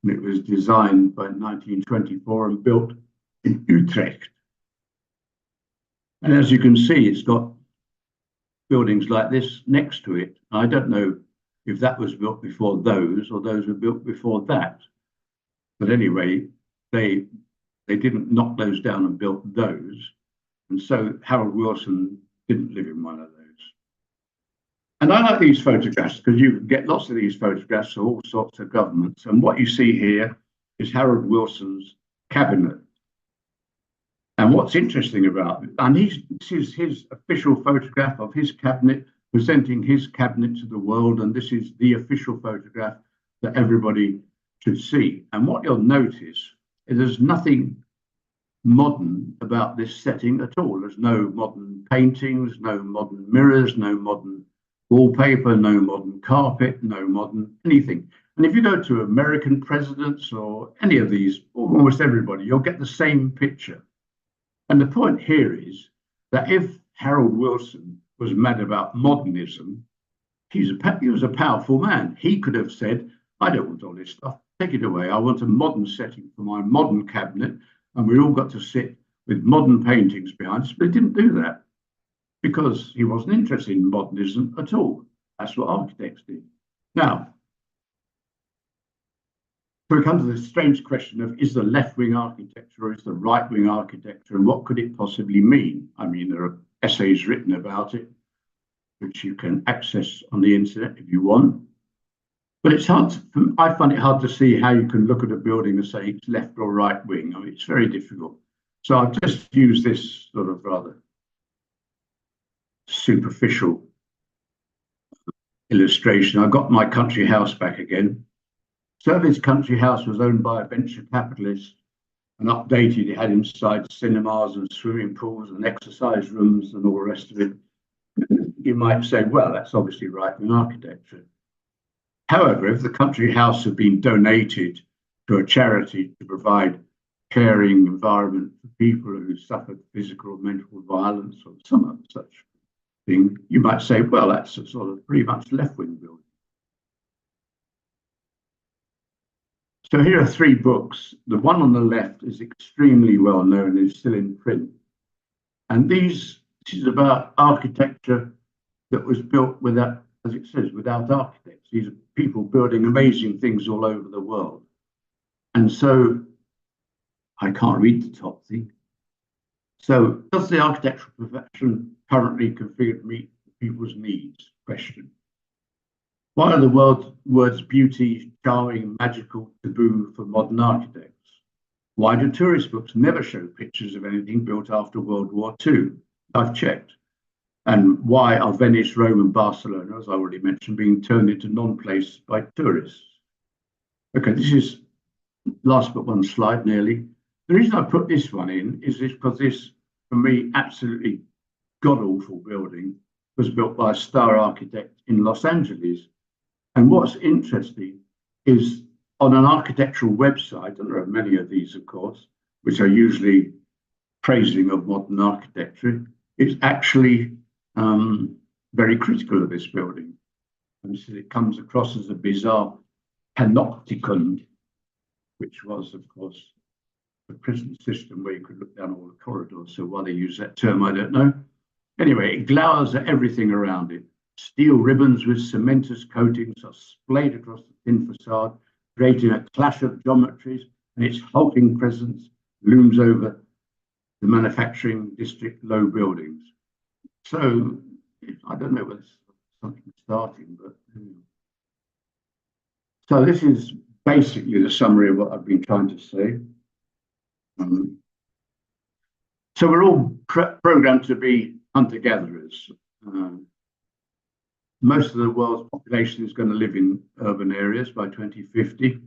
and it was designed by 1924 and built in Utrecht. And as you can see, it's got buildings like this next to it. I don't know if that was built before those or those were built before that. But anyway, they didn't knock those down and built those. And so Harold Wilson didn't live in one of those. And I like these photographs because you can get lots of these photographs of all sorts of governments. And what you see here is Harold Wilson's cabinet. And what's interesting about it, and this is his official photograph of his cabinet, presenting his cabinet to the world. And this is the official photograph that everybody should see. And what you'll notice is there's nothing modern about this setting at all. There's no modern paintings, no modern mirrors, no modern wallpaper, no modern carpet, no modern anything. And if you go to American presidents or any of these, almost everybody, you'll get the same picture. And the point here is that if Harold Wilson was mad about modernism, he was a powerful man. He could have said, I don't want all this stuff, take it away. I want a modern setting for my modern cabinet. And we all got to sit with modern paintings behind us, but he didn't do that because he wasn't interested in modernism at all. That's what architects did. Now, so we come to the strange question of, is the left-wing architecture or is the right-wing architecture, and what could it possibly mean? I mean, there are essays written about it, which you can access on the internet if you want. But it's hard, I find it hard to see how you can look at a building and say it's left or right wing. I mean, it's very difficult. So I've just used this sort of rather superficial illustration. I got my country house back again. So this country house was owned by a venture capitalist and updated. It had inside cinemas and swimming pools and exercise rooms and all the rest of it. You might say, well, that's obviously right-wing architecture. However, if the country house had been donated to a charity to provide caring environment for people who suffered physical or mental violence or some other such thing, you might say, well, that's a sort of pretty much left-wing building. So here are three books. The one on the left is extremely well known, is still in print. And this is about architecture that was built without, as it says, without architects. These are people building amazing things all over the world. And so I can't read the top thing. So does the architectural profession currently configured to meet people's needs? Question. Why are the words beauty, charming, magical taboo for modern architects? Why do tourist books never show pictures of anything built after World War II? I've checked. And why are Venice, Rome, and Barcelona, as I already mentioned, being turned into non-place by tourists? Okay, this is last but one slide nearly. The reason I put this one in is because this, for me, absolutely god-awful building was built by a star architect in Los Angeles. And what's interesting is on an architectural website, and there are many of these, of course, which are usually praising of modern architecture, it's actually very critical of this building. And so it comes across as a bizarre panopticon, which was, of course, the prison system where you could look down all the corridors. So why they use that term, I don't know. Anyway, it glowers at everything around it. Steel ribbons with cementous coatings are splayed across the thin facade, creating a clash of geometries, and its hulking presence looms over the manufacturing district low buildings. So I don't know whether it's something starting, but so this is basically the summary of what I've been trying to say. So we're all programmed to be hunter-gatherers. Most of the world's population is going to live in urban areas by 2050.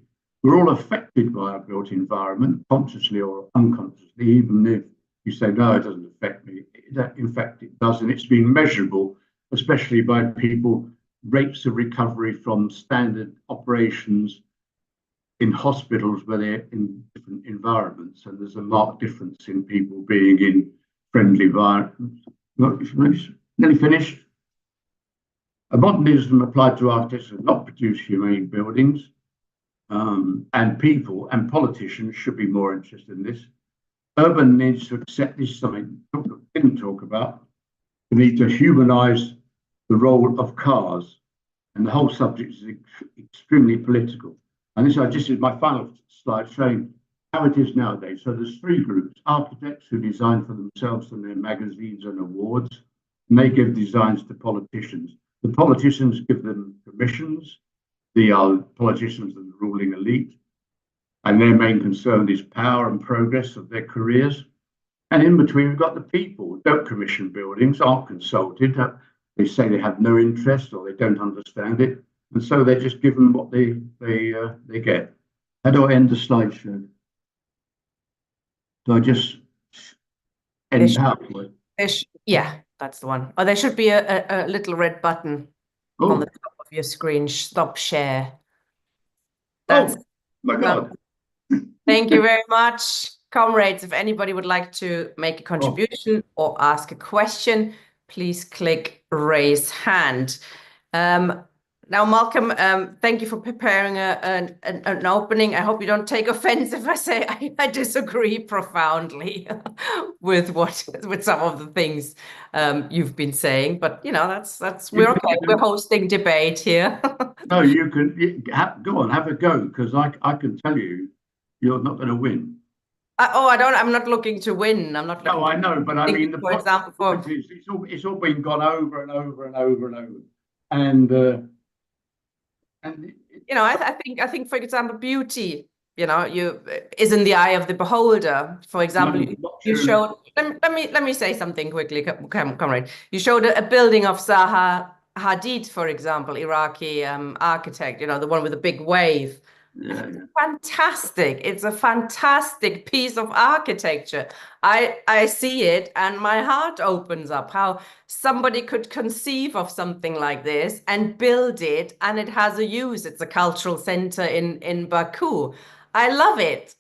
We're all affected by our built environment, consciously or unconsciously, even if you say, no, it doesn't affect me. In fact, it does, and it's been measurable, especially by people, rates of recovery from standard operations in hospitals where they're in different environments, and there's a marked difference in people being in friendly environments. Nearly finished. A modernism applied to architecture does not produce humane buildings, and people and politicians should be more interested in this. Urban needs to accept this, something we didn't talk about. We need to humanize the role of cars, and the whole subject is extremely political. And this is my final slide showing how it is nowadays. So there's three groups: architects who design for themselves and their magazines and awards, and they give designs to politicians. The politicians give them commissions. The politicians are the ruling elite, and their main concern is power and progress of their careers. And in between, we've got the people who don't commission buildings, aren't consulted. They say they have no interest or they don't understand it, and so they're just given what they get. How do I end the slideshow? Do I just end PowerPoint? Yeah, that's the one. Oh, there should be a little red button on the top of your screen. Stop share. That's my God. Thank you very much, comrades. If anybody would like to make a contribution or ask a question, please click raise hand. Now, Malcolm, thank you for preparing an opening. I hope you don't take offense if I say I disagree profoundly with some of the things you've been saying. But we're okay. We're hosting debate here. No, you can go on, have a go, because I can tell you, you're not going to win. I'm not looking to win. I'm not. No, I know, but I mean, for example, it's all been gone over and over and over and over, and I think, for example, beauty, is in the eye of the beholder. For example, you showed. Let me say something quickly, comrade. You showed a building of Zaha Hadid, for example, Iraqi architect. The one with the big wave. Yeah. Fantastic. It's a fantastic piece of architecture. I see it and my heart opens up how somebody could conceive of something like this and build it, and it has a use. It's a cultural center in Baku. I love it.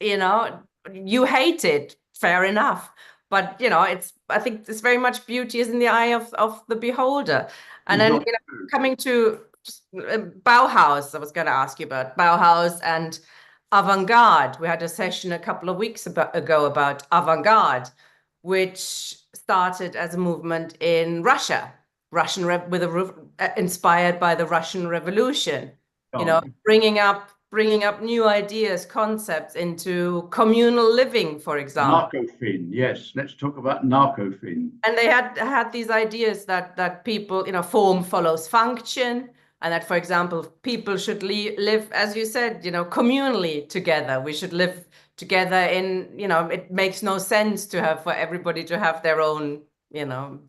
You hate it, fair enough. But I think it's very much beauty is in the eye of the beholder. And then coming to Bauhaus, I was going to ask you about Bauhaus and avant-garde. We had a session a couple of weeks ago about avant-garde, which started as a movement in Russia, inspired by the Russian Revolution. Bringing up new ideas, concepts into communal living, for example. Narcofin, yes. Let's talk about narcofin. And they had these ideas that people, form follows function. And that, for example, people should live, as you said, communally together. We should live together it makes no sense for everybody to have their own,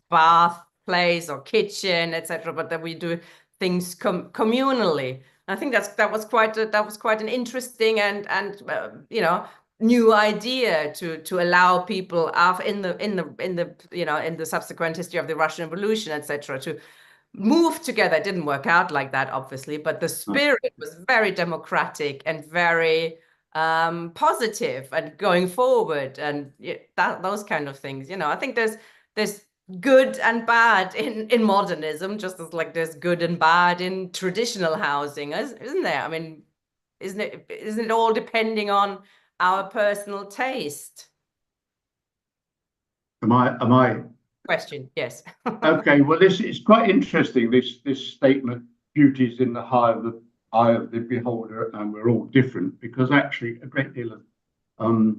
bath, place or kitchen, etc. But that we do things communally. And I think that was quite an interesting and new idea to allow people in the subsequent history of the Russian Revolution, etc. to move together. It didn't work out like that, obviously, but the spirit was very democratic and very positive and going forward, and those kind of things. I think there's good and bad in modernism, just as like there's good and bad in traditional housing, isn't there? I mean, isn't it all depending on our personal taste? Am I? Question, yes. Okay, well, this is quite interesting. This statement, beauty is in the eye of the beholder, and we're all different, because actually a great deal of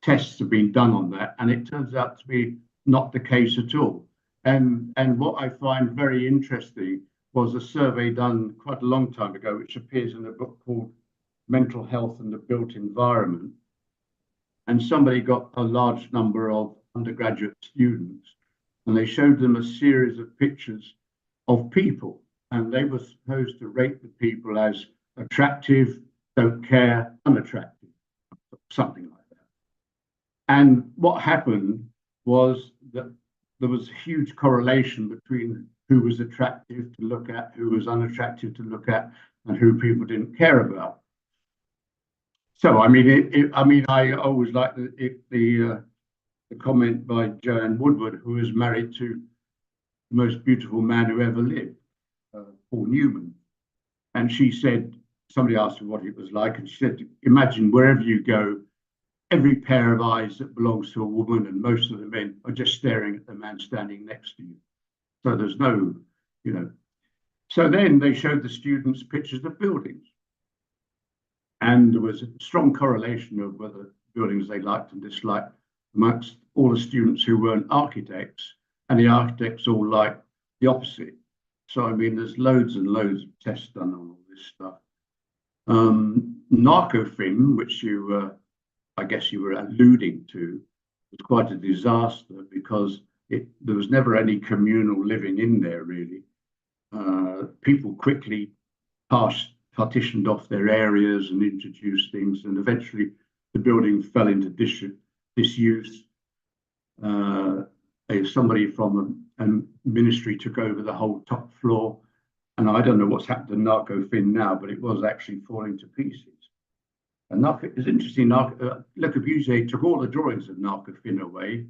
tests have been done on that, and it turns out to be not the case at all. And what I find very interesting was a survey done quite a long time ago, which appears in a book called Mental Health and the Built Environment. And somebody got a large number of undergraduate students, and they showed them a series of pictures of people, and they were supposed to rate the people as attractive, don't care, unattractive, something like that. And what happened was that there was a huge correlation between who was attractive to look at, who was unattractive to look at, and who people didn't care about. So, I mean, I always like the comment by Joanne Woodward, who is married to the most beautiful man who ever lived, Paul Newman. And she said, somebody asked her what it was like, and she said, imagine wherever you go, every pair of eyes that belongs to a woman, and most of the men are just staring at the man standing next to you. So there's no, you know. So then they showed the students pictures of buildings. And there was a strong correlation of whether buildings they liked and disliked amongst all the students who weren't architects, and the architects all liked the opposite. So, I mean, there's loads and loads of tests done on all this stuff. Narcofin, which I guess you were alluding to, was quite a disaster because there was never any communal living in there, really. People quickly partitioned off their areas and introduced things, and eventually the building fell into disuse. Somebody from a ministry took over the whole top floor, and I don't know what's happened to Narcofin now, but it was actually falling to pieces. And it's interesting. Le Corbusier took all the drawings of Narcofin away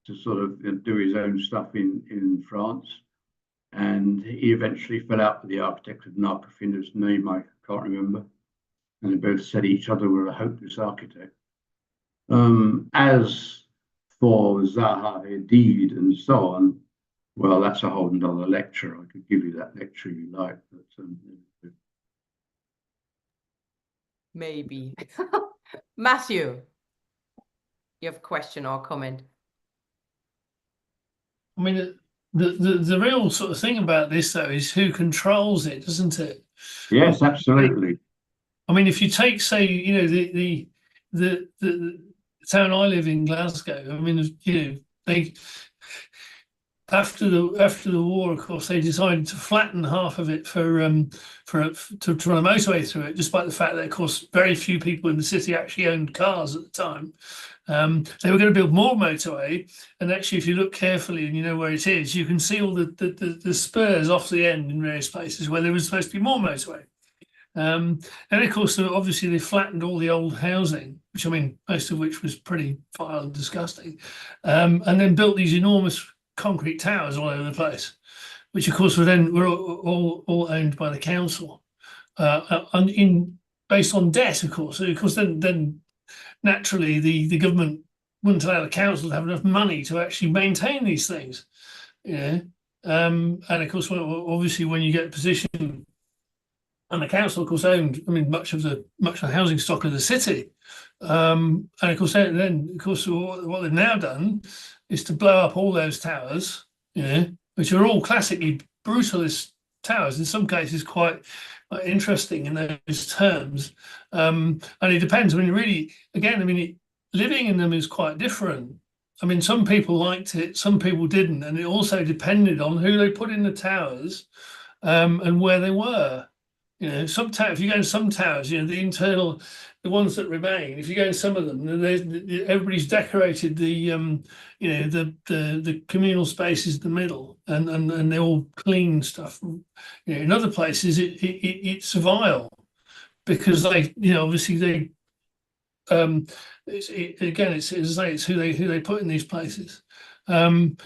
to sort of do his own stuff in France. And he eventually fell out with the architect of Narcofin, whose name I can't remember. And they both said each other were a hopeless architect. As for Zaha Hadid and so on, well, that's a whole nother lecture. I could give you that lecture you like. But, maybe. Matthew, you have a question or comment? I mean, the real sort of thing about this, though, is who controls it, doesn't it? Yes, absolutely. I mean, if you take, say, you know, the town I live in, Glasgow. I mean, you know, they after the war, of course, they decided to flatten half of it to run a motorway through it, despite the fact that, of course, very few people in the city actually owned cars at the time. They were going to build more motorway, and actually, if you look carefully and you know where it is, you can see all the spurs off the end in various places where there was supposed to be more motorway. And of course, obviously, they flattened all the old housing, which, I mean, most of which was pretty vile and disgusting, and then built these enormous concrete towers all over the place, which, of course, were all owned by the council, based on debt, of course. So, of course, then naturally, the government wouldn't allow the council to have enough money to actually maintain these things, you know. And of course, obviously, when you get a position, and the council, of course, owned, I mean, much of the housing stock of the city, and of course, then of course, what they've now done is to blow up all those towers, you know, which are all classically brutalist towers. In some cases, quite interesting in those terms, and it depends. I mean, really, again, I mean, living in them is quite different. I mean, some people liked it, some people didn't, and it also depended on who they put in the towers, and where they were. You know, if you go to some towers, you know, the ones that remain. If you go to some of them, everybody's decorated the, you know, the communal spaces in the middle, and they're all clean stuff. You know, in other places, it's vile because they, you know, obviously they, it's who they put in these places, and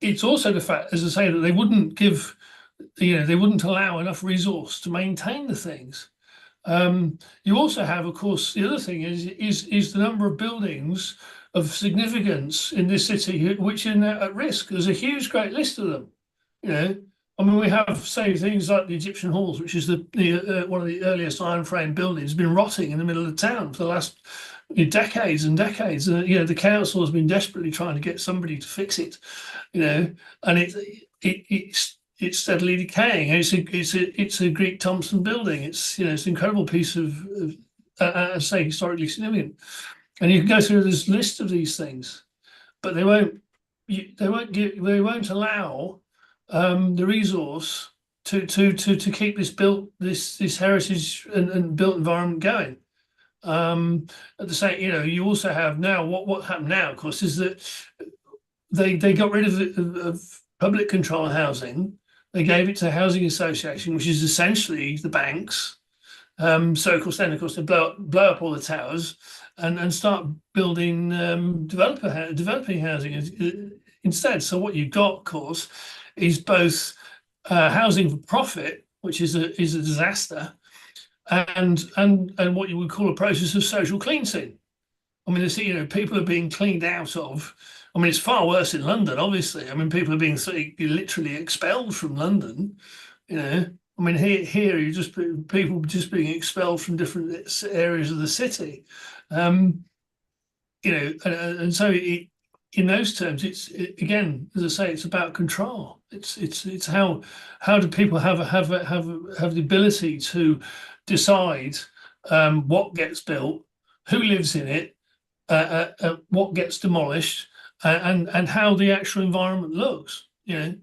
it's also the fact, as I say, that they wouldn't give. You know, they wouldn't allow enough resource to maintain the things. You also have, of course, the other thing is the number of buildings of significance in this city which are now at risk. There's a great list of them. You know, I mean, we have, say, things like the Egyptian Halls, which is one of the earliest iron frame buildings, been rotting in the middle of the town for the last decades and decades. You know, the council has been desperately trying to get somebody to fix it. You know, and it's steadily decaying. It's a Greek Thompson building. It's, you know, it's an incredible piece of say, historically significant. And you can go through this list of these things, but they won't allow the resource to keep this heritage and built environment going. At the same, you know, you also have now what happened now, of course, is that they got rid of public control housing. They gave it to a housing association, which is essentially the banks. So of course they blow up all the towers and start building developing housing instead. So what you've got, of course, is both housing for profit, which is a disaster, and what you would call a process of social cleansing. I mean, you know, people are being cleaned out of I mean, it's far worse in London, obviously. I mean, people are being literally expelled from London, you know. I mean, here you just people just being expelled from different areas of the city, you know, and so in those terms, again, as I say, it's about control. It's how do people have the ability to decide what gets built, who lives in it, what gets demolished, and how the actual environment looks, you know.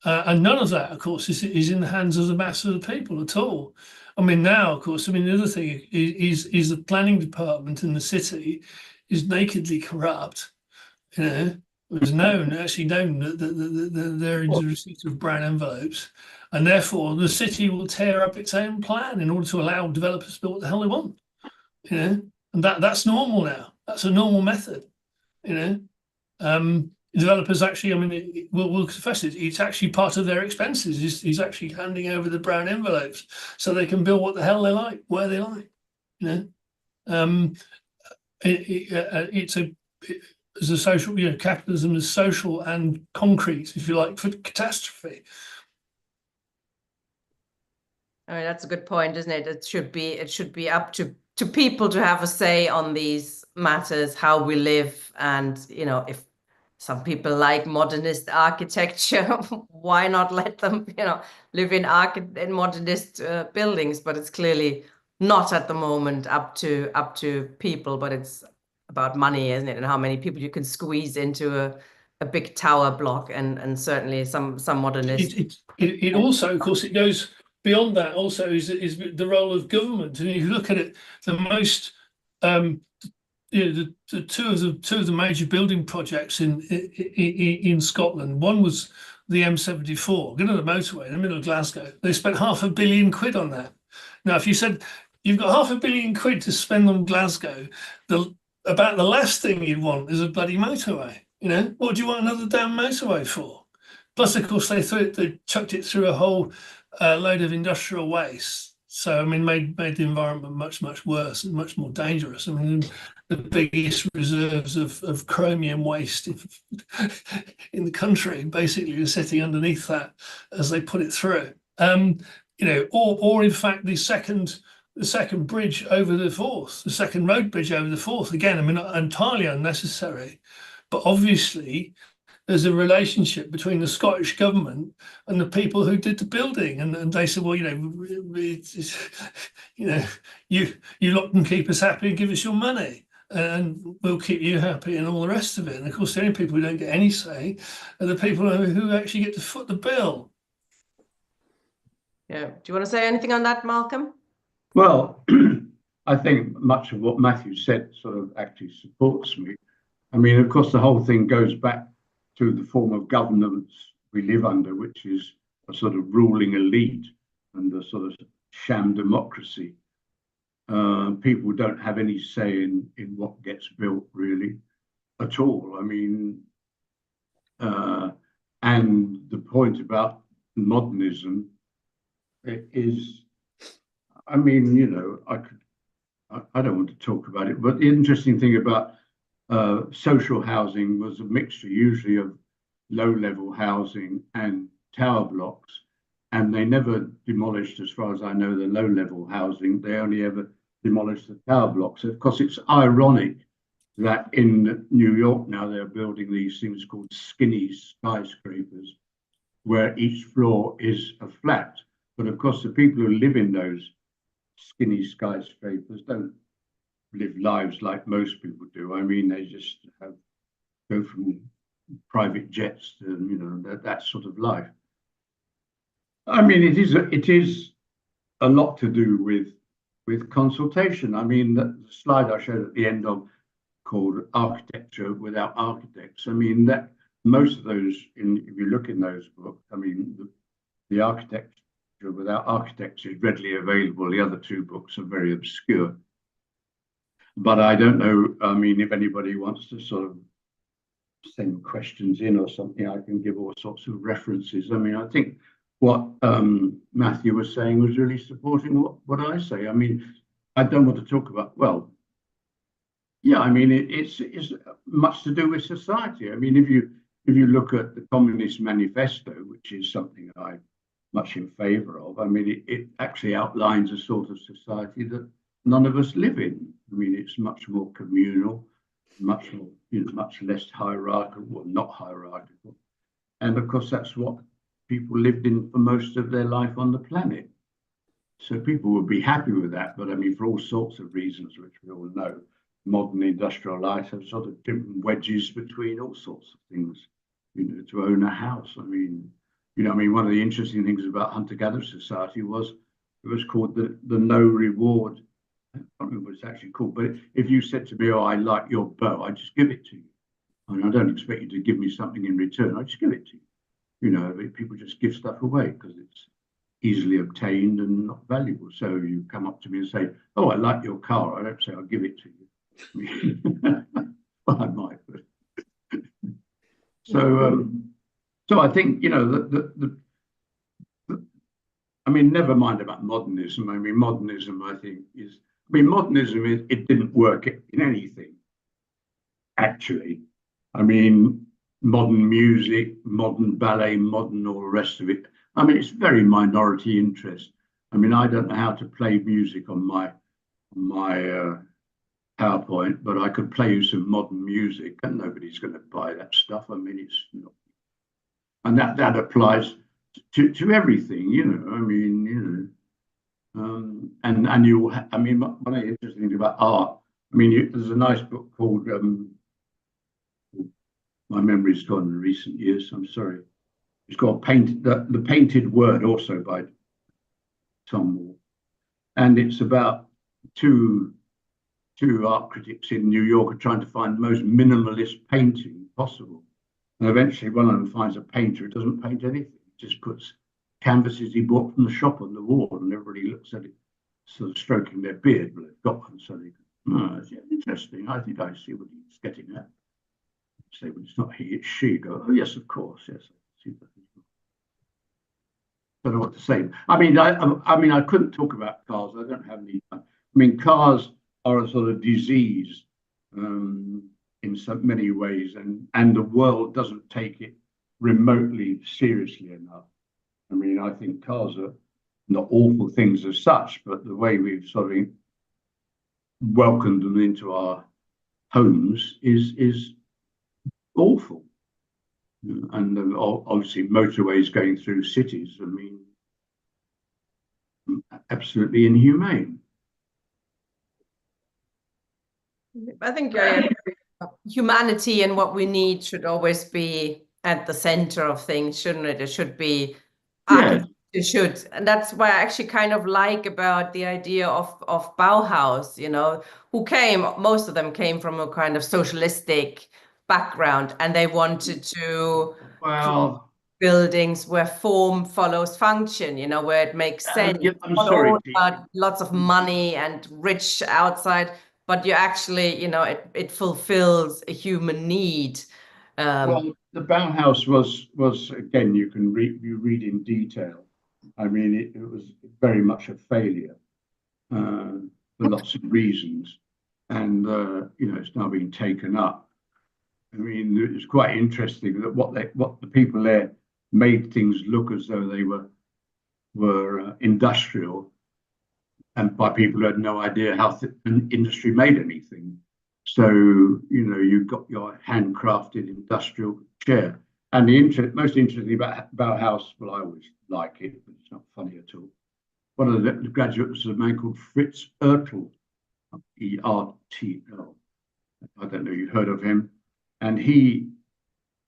And none of that, of course, is in the hands of the mass of the people at all. I mean, now, of course, I mean, the other thing is the planning department in the city is nakedly corrupt. You know, it was actually known that they're in the receipt of brown envelopes, and therefore the city will tear up its own plan in order to allow developers to build what the hell they want. You know, and that's normal now. That's a normal method. You know, developers actually, I mean, will confess it. It's actually part of their expenses. He's actually handing over the brown envelopes so they can build what the hell they like, where they like. You know, it's as a social, you know, capitalism is social and concrete, if you like, for catastrophe. I mean, that's a good point, isn't it? It should be up to people to have a say on these matters, how we live, and you know, if some people like modernist architecture, why not let them, you know, live in modernist buildings? But it's clearly not at the moment up to people, but it's about money, isn't it? And how many people you can squeeze into a big tower block, and certainly some modernist. It also, of course, it goes beyond that. Also, is the role of government. And if you look at it, the most you know, the two of the major building projects in Scotland. One was the M74, the motorway in the middle of Glasgow. They spent £500 million on that. Now, if you said you've got £500 million to spend on Glasgow, about the last thing you'd want is a bloody motorway. You know, what do you want another damn motorway for? Plus, of course, they chucked it through a whole load of industrial waste. So, I mean, made the environment much worse and much more dangerous. I mean, the biggest reserves of chromium waste in the country basically are sitting underneath that as they put it through. You know, or in fact, the second bridge over the Forth, the second road bridge over the Forth. Again, I mean, entirely unnecessary, but obviously there's a relationship between the Scottish government and the people who did the building, and they said, well, you know, you lot can keep us happy and give us your money, and we'll keep you happy, and all the rest of it. And of course, the only people who don't get any say are the people who actually get to foot the bill. Yeah. Do you want to say anything on that, Malcolm? Well, I think much of what Matthew said sort of actually supports me. I mean, of course, the whole thing goes back to the form of governance we live under, which is a sort of ruling elite and a sort of sham democracy. People don't have any say in what gets built, really, at all. I mean, and the point about modernism is, I mean, you know, I don't want to talk about it, but the interesting thing about social housing was a mixture usually of low-level housing and tower blocks, and they never demolished, as far as I know, the low-level housing. They only ever demolished the tower blocks. Of course, it's ironic that in New York now they're building these things called skinny skyscrapers, where each floor is a flat. But of course, the people who live in those skinny skyscrapers don't live lives like most people do. I mean, they just go from private jets to, you know, that sort of life. I mean, it is a lot to do with consultation. I mean, the slide I showed at the end of called Architecture Without Architects. I mean, that most of those, if you look in those books, I mean, the Architecture Without Architects is readily available. The other two books are very obscure. But I don't know, I mean, if anybody wants to sort of send questions in or something, I can give all sorts of references. I mean, I think what Matthew was saying was really supporting what I say. I mean, I don't want to talk about, well, Yeah, I mean, it's much to do with society. I mean, if you look at the Communist Manifesto, which is something I'm much in favour of, I mean, it actually outlines a sort of society that none of us live in. I mean, it's much more communal, much more, much less hierarchical, or not hierarchical. And of course, that's what people lived in for most of their life on the planet. So people would be happy with that. But I mean, for all sorts of reasons, which we all know, modern industrial life have sort of different wedges between all sorts of things, to own a house. I mean, one of the interesting things about hunter-gatherer society was it was called the no reward. I can't remember what it's actually called, but if you said to me, "Oh, I like your bow," I just give it to you. I mean, I don't expect you to give me something in return. I just give it to you. People just give stuff away because it's easily obtained and not valuable. So you come up to me and say, "Oh, I like your car." I don't say, "I'll give it to you." Well, I might, but so I think I mean, never mind about modernism. I mean, modernism, I think, modernism it didn't work in anything, actually. I mean, modern music, modern ballet, modern all the rest of it. I mean, it's very minority interest. I mean, I don't know how to play music on my PowerPoint, but I could play you some modern music, and nobody's going to buy that stuff. I mean, it's not, and that applies to everything, I mean, and you. I mean, one of the interesting things about art. I mean, there's a nice book called. My memory's gone in recent years. I'm sorry. It's called the Painted Word, also by Tom Moore, and it's about two art critics in New York are trying to find the most minimalist painting possible. And eventually one of them finds a painter who doesn't paint anything. He just puts canvases he bought from the shop on the wall, and everybody looks at it, sort of stroking their beard, but they've got one, so they go, it's interesting. I think I see what he's getting at. Say, well, it's not he, it's she. Go, oh, yes, of course, yes. I see that. Don't know what to say. I mean, I couldn't talk about cars. I don't have any time. I mean, cars are a sort of disease in so many ways, and the world doesn't take it remotely seriously enough. I mean, I think cars are not awful things as such, but the way we've sort of welcomed them into our homes is awful. And obviously motorways going through cities, I mean, absolutely inhumane. I think humanity and what we need should always be at the center of things, shouldn't it? It should be architecture. It should, and that's why I actually kind of like about the idea of Bauhaus. Most of them came from a kind of socialistic background, and they wanted to create buildings where form follows function. Where it makes sense. I'm sorry, about lots of money and rich outside. But you actually, it fulfills a human need. Well, the Bauhaus was again, you read in detail. I mean, it was very much a failure for lots of reasons, and it's now being taken up. I mean, it's quite interesting that what the people there made things look as though they were industrial, and by people who had no idea how an industry made anything. So, you've got your handcrafted industrial chair. And the most interesting about Bauhaus, well, I always like it, but it's not funny at all. One of the graduates was a man called Fritz Ertl, E-R-T-L. I don't know if you've heard of him. And he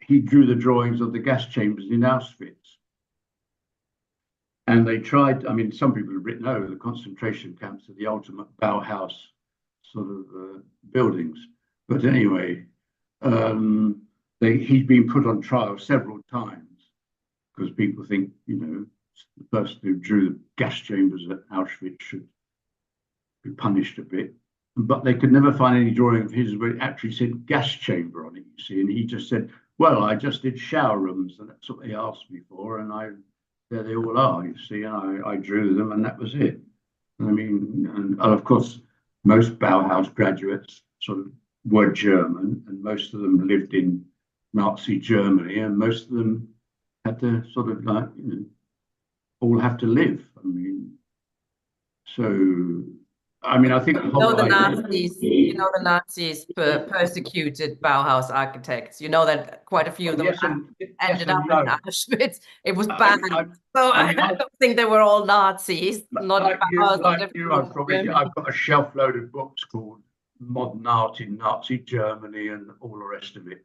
drew the drawings of the gas chambers in Auschwitz. And they tried, I mean, some people have written, the concentration camps are the ultimate Bauhaus sort of buildings. But anyway, he's been put on trial several times because people think, the person who drew the gas chambers at Auschwitz should be punished a bit. But they could never find any drawing of his where it actually said gas chamber on it, you see. And he just said, well, I just did shower rooms, and that's what they asked me for. And there they all are, you see, and I drew them, and that was it. I mean, and of course, most Bauhaus graduates sort of were German, and most of them lived in Nazi Germany, and most of them had to sort of like, all have to live. I mean, so I think the whole the Nazis persecuted Bauhaus architects. You know that quite a few of them ended up in Auschwitz. It was bad. I don't think they were all Nazis. I've got a shelf load of books called Modern Art in Nazi Germany and all the rest of it.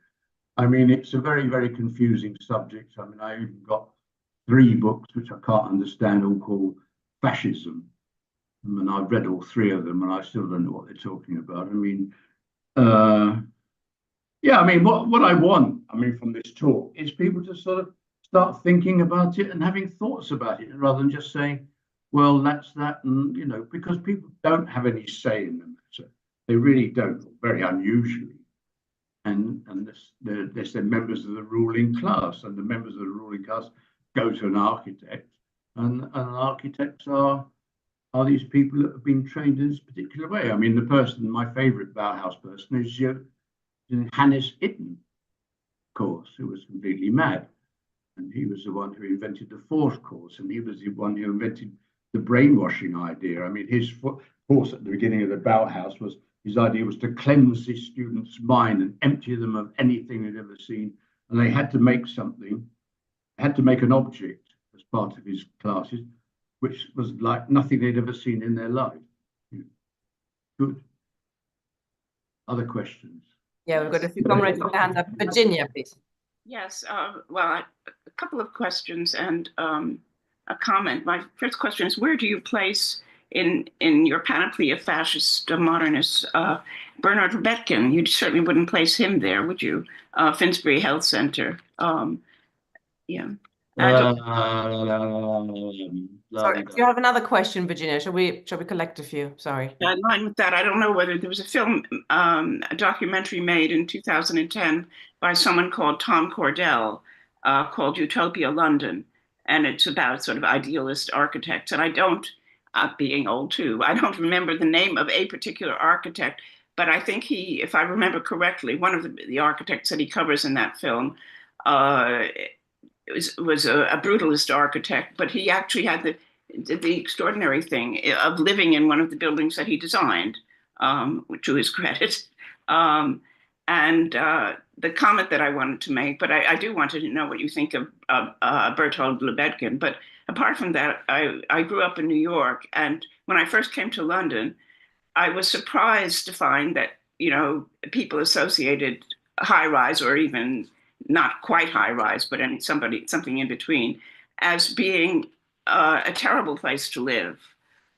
I mean, it's a very, very confusing subject. I mean, I even got 3 books which I can't understand, all called Fascism. And I've read all 3 of them, and I still don't know what they're talking about. I mean, what I want, from this talk is people to sort of start thinking about it and having thoughts about it, rather than just saying, well, that's that, and because people don't have any say in the matter. They really don't, very unusually. And they're members of the ruling class, and the members of the ruling class go to an architect, and architects are these people that have been trained in this particular way. I mean, my favorite Bauhaus person is Hannes Itten, of course, who was completely mad. And he was the one who invented the force course, and he was the one who invented the brainwashing idea. I mean, his course at the beginning of the Bauhaus his idea was to cleanse his students' mind and empty them of anything they'd ever seen. And they had to make an object as part of his classes, which was like nothing they'd ever seen in their life. Good. Other questions? Yeah, we've got a few comrades with their hands up. Virginia, please. Yes, a couple of questions and a comment. My first question is, where do you place in your panoply of fascist modernists Bernard Rebetkin? You certainly wouldn't place him there, would you? Finsbury Health Center. Yeah. Sorry, do you have another question, Virginia? Shall we collect a few? Sorry. In line with that, I don't know whether there was a film, a documentary made in 2010 by someone called Tom Cordell called Utopia London. And it's about sort of idealist architects. And I don't, being old too, I don't remember the name of a particular architect, but I think he, if I remember correctly, one of the architects that he covers in that film was a brutalist architect, but he actually had the extraordinary thing of living in one of the buildings that he designed, to his credit. The comment that I wanted to make, but I do want to know what you think of Bertold Lebedkin. But apart from that, I grew up in New York, and when I first came to London, I was surprised to find that, people associated high-rise, or even not quite high-rise, but something in between, as being a terrible place to live.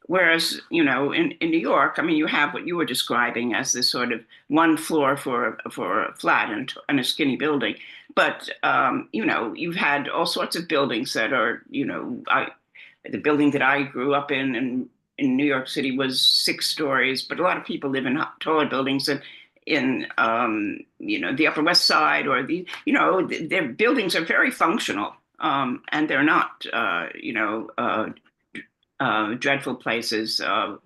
Whereas, in New York, you have what you were describing as this sort of one floor for a flat and a skinny building. But, you've had all sorts of buildings that are, the building that I grew up in New York City was 6 stories, but a lot of people live in taller buildings in the Upper West Side, or their buildings are very functional, and they're not, dreadful places some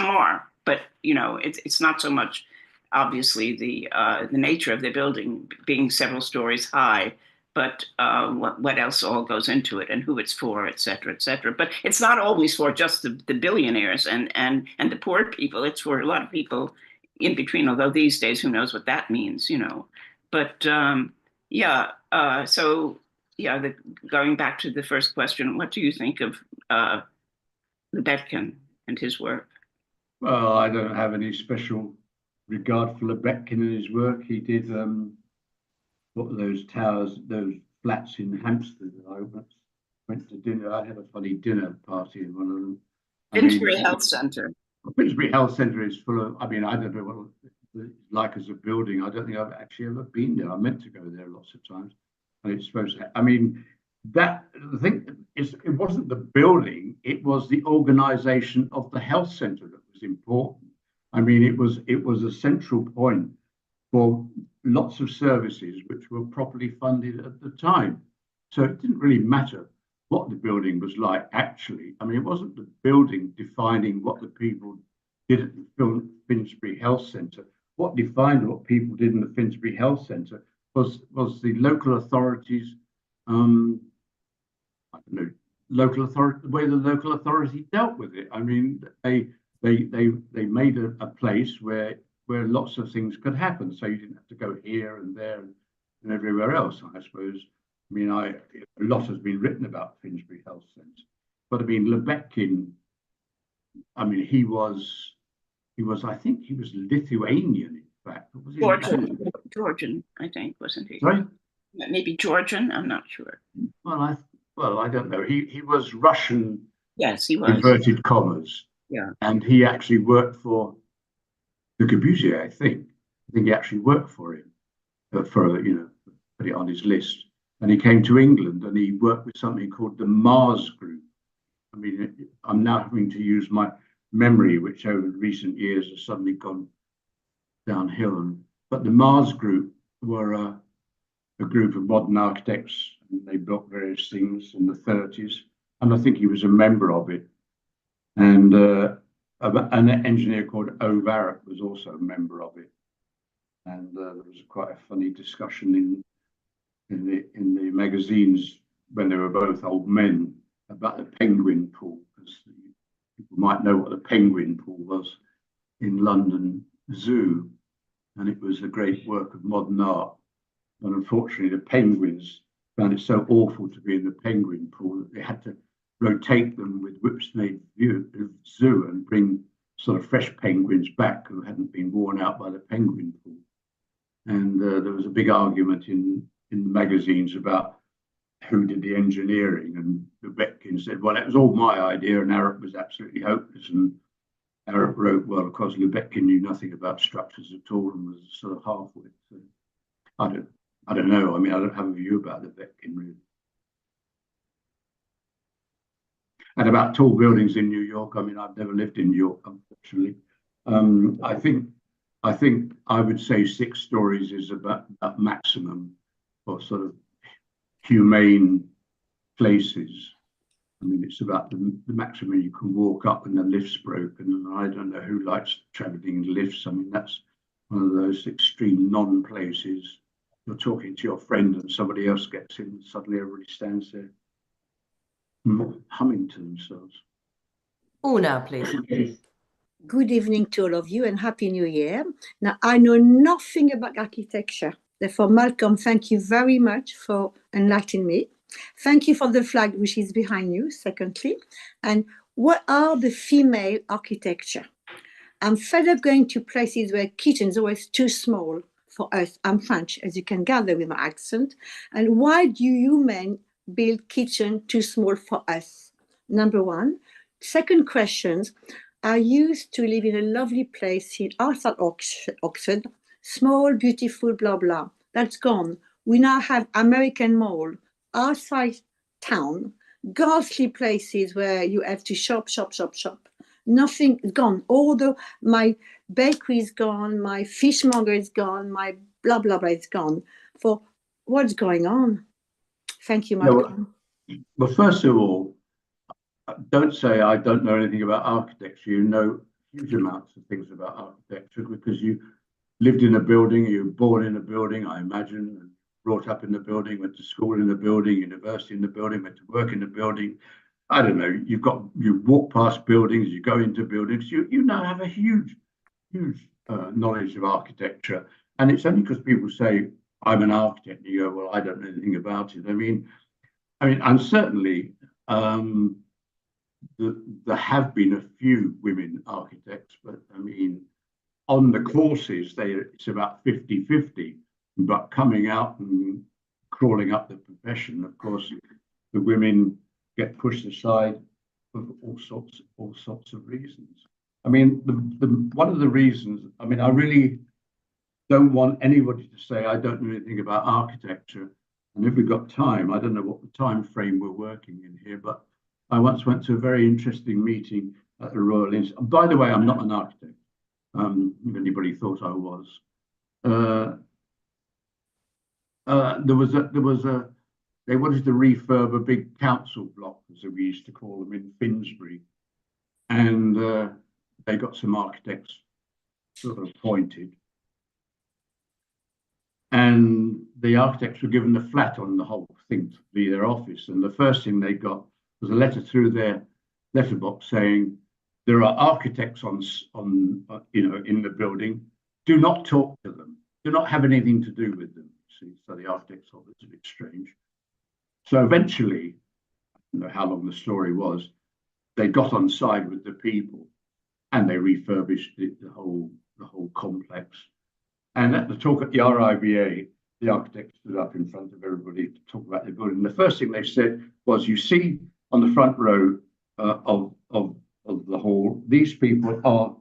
are, but it's not so much obviously the nature of the building being several stories high, but what else all goes into it and who it's for, et cetera, et cetera. But it's not always for just the billionaires and the poor people. It's for a lot of people in between, although these days, who knows what that means, But going back to the first question, what do you think of Lebedkin and his work? Well, I don't have any special regard for Lebedkin and his work. He did what were those towers, those flats in Hampstead. I went to dinner. I had a funny dinner party in one of them. Finsbury Health Center. Finsbury Health Center is full of, I don't know what it's like as a building. I don't think I've actually ever been there. I meant to go there lots of times. And it's supposed to, it wasn't the building, it was the organization of the health center that was important. It was a central point for lots of services which were properly funded at the time. So it didn't really matter what the building was like, actually. It wasn't the building defining what the people did at the Finsbury Health Centre. What defined what people did in the Finsbury Health Centre was the local authorities, I don't know, the way the local authority dealt with it. I mean, they made a place where lots of things could happen, so you didn't have to go here and there and everywhere else. I suppose. I mean, a lot has been written about Finsbury Health Centre, but I mean, Lebedkin. I mean, he was. I think he was Lithuanian, in fact. Was he Georgian, I think, wasn't he? Sorry? Maybe Georgian. I'm not sure. Well, I don't know. He was Russian. Yes, he was. Inverted commas. Yeah. And he actually worked for Le Corbusier, I think. I think he actually worked for him, put it on his list. And he came to England and he worked with something called the Mars Group. I mean, I'm now having to use my memory, which over recent years has suddenly gone downhill. But the Mars Group were a group of modern architects, and they built various things in the 30s. And I think he was a member of it. And an engineer called O. Barrett was also a member of it. And there was quite a funny discussion in the magazines when they were both old men about the penguin pool, because people might know what the penguin pool was in London Zoo, and it was a great work of modern art. And unfortunately, the penguins found it so awful to be in the penguin pool that they had to rotate them with Whipsnade Zoo and bring sort of fresh penguins back who hadn't been worn out by the penguin pool. And there was a big argument in the magazines about who did the engineering, and Lebedkin said, well, it was all my idea, and Arup was absolutely hopeless. And Arup wrote, well, of course, Lebedkin knew nothing about structures at all and was sort of half-wit. So I don't know. I mean, I don't have a view about Lebedkin, really. And about tall buildings in New York, I mean, I've never lived in New York, unfortunately. I think I would say 6 stories is about maximum for sort of humane places. I mean, it's about the maximum you can walk up and the lift's broken. And I don't know who likes traveling lifts. I mean, that's one of those extreme non-places. You're talking to your friend and somebody else gets in and suddenly everybody stands there humming to themselves. Una, please. Good evening to all of you and Happy New Year. Now, I know nothing about architecture. Therefore, Malcolm, thank you very much for enlightening me. Thank you for the flag which is behind you, secondly. And what are the female architecture? I'm fed up going to places where kitchens are always too small for us. I'm French, as you can gather with my accent. And why do you men build kitchen too small for us? Number one. Second question, I used to live in a lovely place in outside Oxford, small, beautiful, blah, blah. That's gone. We now have American Mall, outside town, ghastly places where you have to shop. Nothing is gone. My bakery is gone, my fishmonger is gone, my blah, blah, blah is gone. For what's going on? Thank you, Malcolm. Well, first of all, don't say I don't know anything about architecture. You know huge amounts of things about architecture because you lived in a building, you were born in a building, I imagine, and brought up in the building, went to school in the building, university in the building, went to work in the building. I don't know, you walk past buildings, you go into buildings, you now have a huge knowledge of architecture. And it's only because people say, I'm an architect, and you go, well, I don't know anything about it. I mean, and certainly there have been a few women architects, but I mean, on the courses, it's about 50-50. But coming out and crawling up the profession, of course, the women get pushed aside for all sorts of reasons. I mean, one of the reasons, I mean, I really don't want anybody to say I don't know anything about architecture. And if we've got time, I don't know what the time frame we're working in here, but I once went to a very interesting meeting at the Royal Institute. By the way, I'm not an architect. If anybody thought I was. They wanted to refurb a big council block, as we used to call them, in Finsbury. And they got some architects sort of appointed. And the architects were given the flat on the whole thing to be their office. And the first thing they got was a letter through their letterbox saying, there are architects on in the building. Do not talk to them. Do not have anything to do with them. See, so the architects thought it was a bit strange. So eventually, I don't know how long the story was, they got on side with the people and they refurbished the whole complex. And at the talk at the RIBA, the architect stood up in front of everybody to talk about the building. The first thing they said was, you see on the front row of the hall, these people are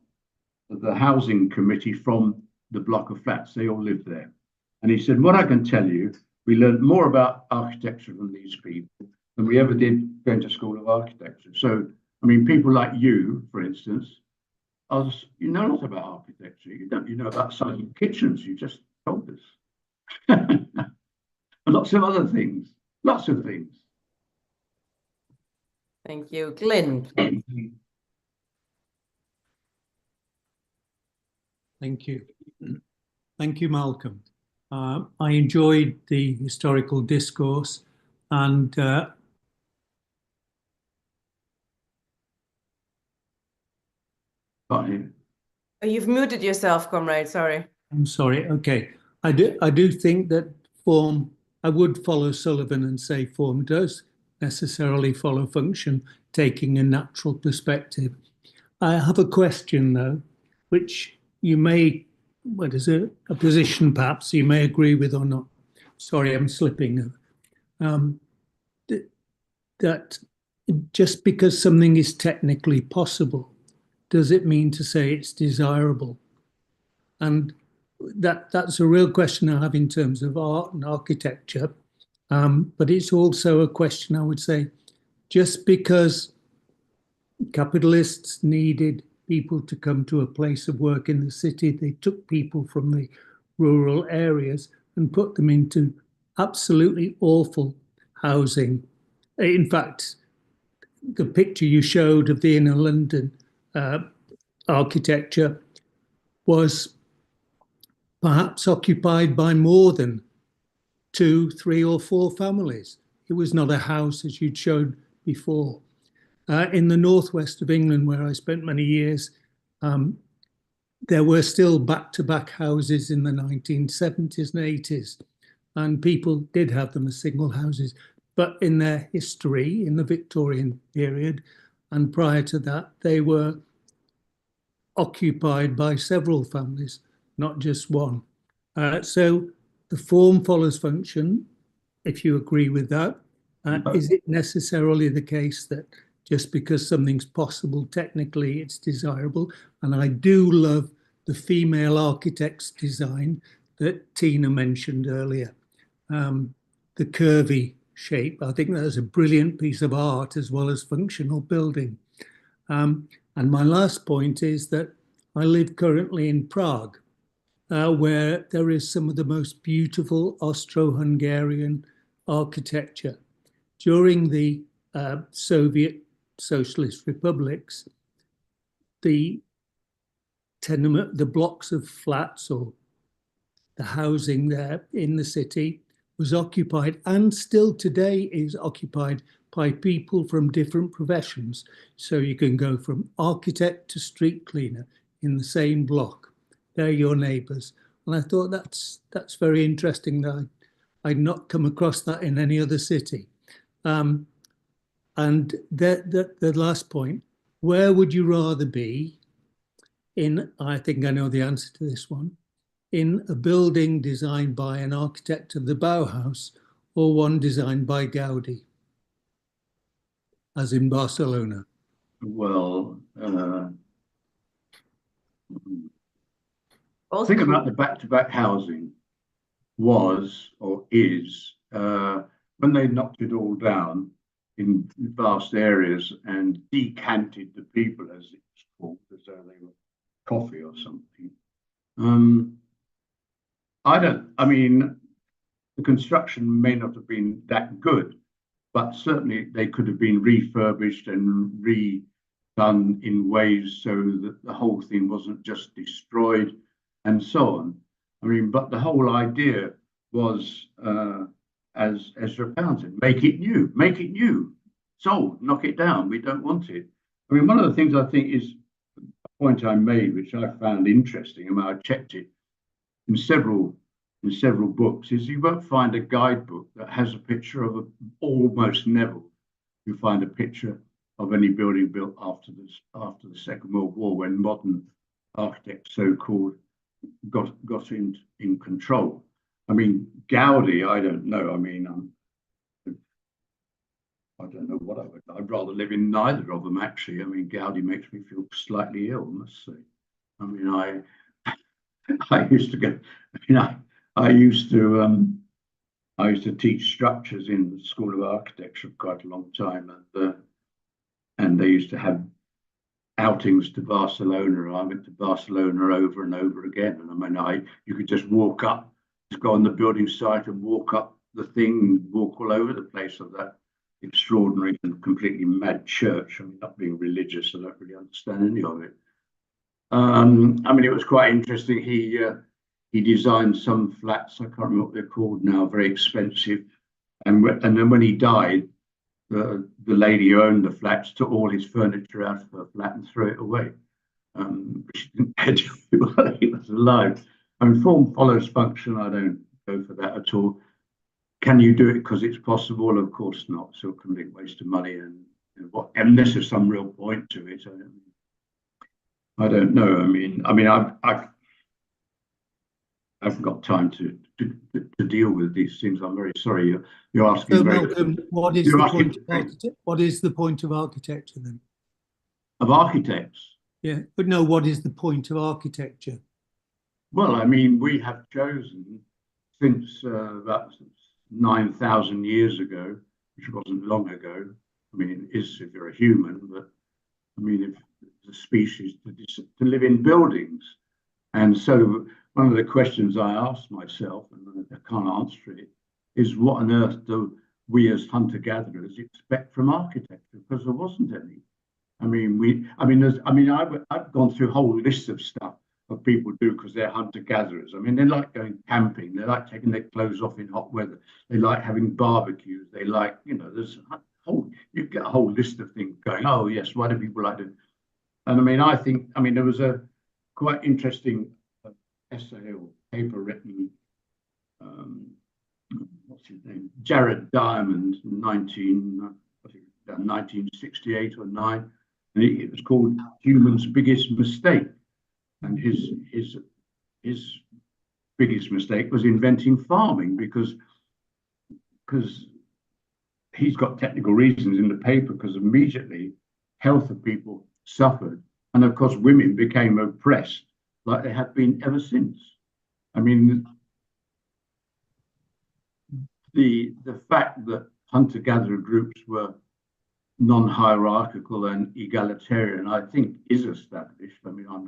the housing committee from the block of flats. They all live there. And he said, what I can tell you, we learned more about architecture from these people than we ever did going to School of Architecture. So, I mean, people like you, for instance, you know a lot about architecture. You know about silent kitchens. You just told us. And lots of other things. Lots of things. Thank you. Glenn. Thank you. Thank you, Malcolm. I enjoyed the historical discourse, and You've muted yourself, comrade. Sorry. I'm sorry. Okay. I do think that form, I would follow Sullivan and say form does necessarily follow function, taking a natural perspective. I have a question, though, which you may, what is it, a position perhaps you may agree with or not. Sorry, I'm slipping. That just because something is technically possible, does it mean to say it's desirable? And that's a real question I have in terms of art and architecture. But it's also a question, I would say, just because capitalists needed people to come to a place of work in the city, they took people from the rural areas and put them into absolutely awful housing. In fact, the picture you showed of the inner London architecture was perhaps occupied by more than 2, 3 or 4 families. It was not a house as you'd showed before. In the northwest of England, where I spent many years, there were still back-to-back houses in the 1970s and 80s, and people did have them as single houses. But in their history, in the Victorian period, and prior to that, they were occupied by several families, not just one. So the form follows function, if you agree with that. Is it necessarily the case that just because something's possible technically, it's desirable? And I do love the female architect's design that Tina mentioned earlier. The curvy shape, I think that is a brilliant piece of art as well as functional building. And my last point is that I live currently in Prague, where there is some of the most beautiful Austro-Hungarian architecture. During the Soviet socialist republics, the blocks of flats or the housing there in the city was occupied, and still today is occupied, by people from different professions. So you can go from architect to street cleaner in the same block. They're your neighbours. And I thought that's very interesting that I'd not come across that in any other city. And the last point, where would you rather be in, I think I know the answer to this one, in a building designed by an architect of the Bauhaus or one designed by Gaudi, as in Barcelona? Well, think about the back-to-back housing was or is, when they knocked it all down in vast areas and decanted the people, as it's called, as though they were coffee or something. I mean, the construction may not have been that good, but certainly they could have been refurbished and done in ways so that the whole thing wasn't just destroyed and so on. I mean, but the whole idea was, as Ezra Pound said, make it new, sold, knock it down, we don't want it. I mean, one of the things I think is a point I made, which I found interesting, and I checked it in several books, is you won't find a guidebook that has a picture of almost never you find a picture of any building built after the Second World War, when modern architects, so-called, got in control. I mean, Gaudi, I don't know. I mean, I don't know what I'd rather live in neither of them, actually. I mean, Gaudi makes me feel slightly ill, I must say. I mean, I used to go. I mean, I used to teach structures in the School of Architecture for quite a long time, and they used to have outings to Barcelona. I went to Barcelona over and over again, and I mean, you could just walk up, just go on the building site and walk up the thing, walk all over the place of that extraordinary and completely mad church. I mean, not being religious, I don't really understand any of it. I mean, it was quite interesting. He designed some flats, I can't remember what they're called now, very expensive. And then when he died, the lady who owned the flats took all his furniture out of her flat and threw it away. She didn't care to while he was alive. I mean, form follows function. I don't go for that at all. Can you do it because it's possible? Of course not. So a complete waste of money, and unless there's some real point to it. I don't know. I mean, I haven't got time to deal with these things. I'm very sorry. You're asking. So, Malcolm, what is the point of architecture then? Of architects? Yeah, but no, what is the point of architecture? Well, I mean, we have chosen since about 9,000 years ago, which wasn't long ago. I mean, it is if you're a human, but I mean, if the species to live in buildings. And so one of the questions I asked myself, and I can't answer it, is what on earth do we as hunter-gatherers expect from architecture? Because there wasn't any. I mean, I've gone through a whole list of stuff of people do because they're hunter-gatherers. I mean, they like going camping. They like taking their clothes off in hot weather. They like having barbecues. They like, there's you get a whole list of things going. Oh yes, why do people like to? And I mean, there was a quite interesting essay or paper written, what's his name? Jared Diamond, 1968 or 9, and it was called Human's Biggest Mistake. And his biggest mistake was inventing farming, because he's got technical reasons in the paper, because immediately health of people suffered, and of course women became oppressed like they have been ever since. I mean, the fact that hunter-gatherer groups were non-hierarchical and egalitarian, I think, is established. I mean, I'm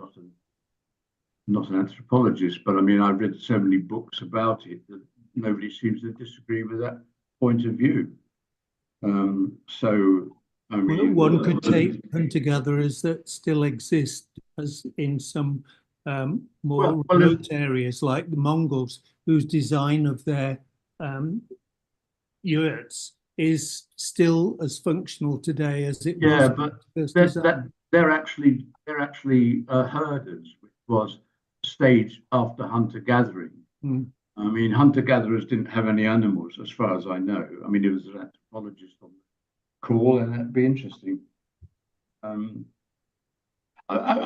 not an anthropologist, but I mean, I've read so many books about it that nobody seems to disagree with that point of view. So, I mean, one could take hunter-gatherers that still exist as in some more remote areas, like the Mongols, whose design of their yurts is still as functional today as it was. Yeah, but they're actually herders, which was stage after hunter-gathering. I mean, hunter-gatherers didn't have any animals, as far as I know. I mean, it was an anthropologist on the call, and that'd be interesting. I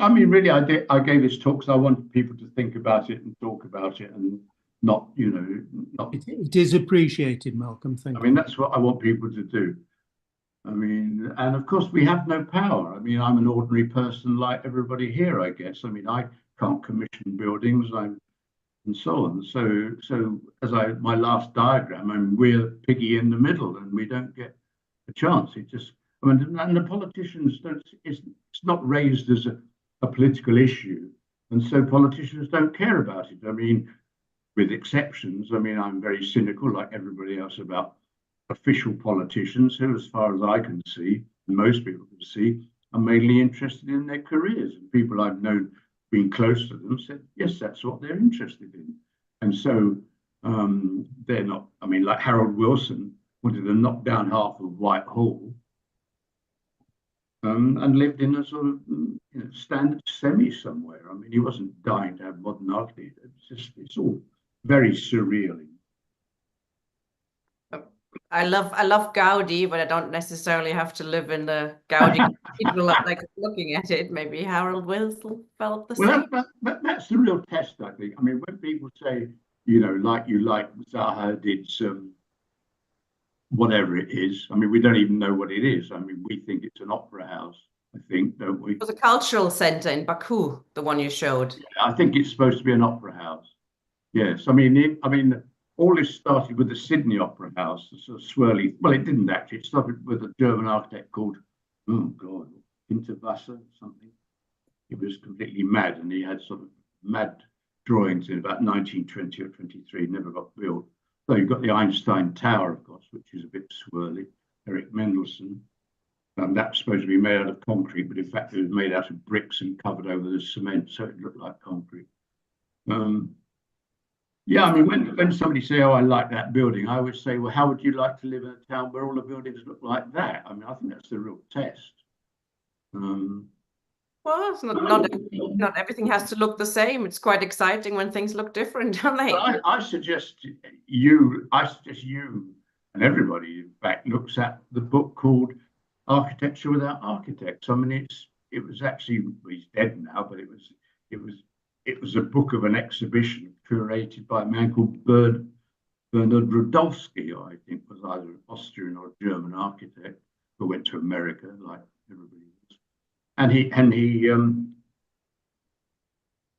mean, really, I gave this talk because I want people to think about it and talk about it, and not. It is appreciated, Malcolm. Thank you. I mean, that's what I want people to do. I mean, and of course, we have no power. I mean, I'm an ordinary person like everybody here, I guess. I mean, I can't commission buildings, and so on. So as my last diagram, I mean, we're piggy in the middle, and we don't get a chance. It just, I mean, and the politicians don't. It's not raised as a political issue, and so politicians don't care about it. I mean, with exceptions. I mean, I'm very cynical, like everybody else, about official politicians who, as far as I can see, and most people can see, are mainly interested in their careers. And people I've known being close to them said, yes, that's what they're interested in. And so they're not, I mean, like Harold Wilson wanted to knock down half of Whitehall and lived in a sort of standard semi somewhere. I mean, he wasn't dying to have modern architecture. It's all very surreal. I love Gaudi, but I don't necessarily have to live in the Gaudi cathedral like looking at it. Maybe Harold Wilson felt the same. That's the real test, I think. I mean, when people say, like Zaha did some whatever it is. I mean, we don't even know what it is. I mean, we think it's an opera house, I think, don't we? It was a cultural center in Baku, the one you showed. Yeah, I think it's supposed to be an opera house. Yes, I mean, all this started with the Sydney Opera House, the sort of swirly. Well, it didn't actually. It started with a German architect called, Hinterwasser or something. He was completely mad, and he had sort of mad drawings in about 1920 or 23. Never got built. So you've got the Einstein Tower, of course, which is a bit swirly. Eric Mendelsohn. That's supposed to be made out of concrete, but in fact it was made out of bricks and covered over with cement, so it looked like concrete. Yeah, I mean, when somebody say, "Oh, I like that building," I always say, "Well, how would you like to live in a town where all the buildings look like that?" I mean, I think that's the real test. Well, it's not everything has to look the same. It's quite exciting when things look different, don't they? Well, I suggest you and everybody, in fact, looks at the book called Architecture Without Architects. I mean, it was actually, he's dead now, but it was a book of an exhibition curated by a man called Bernard Rudolski, I think was either an Austrian or German architect who went to America, like everybody was.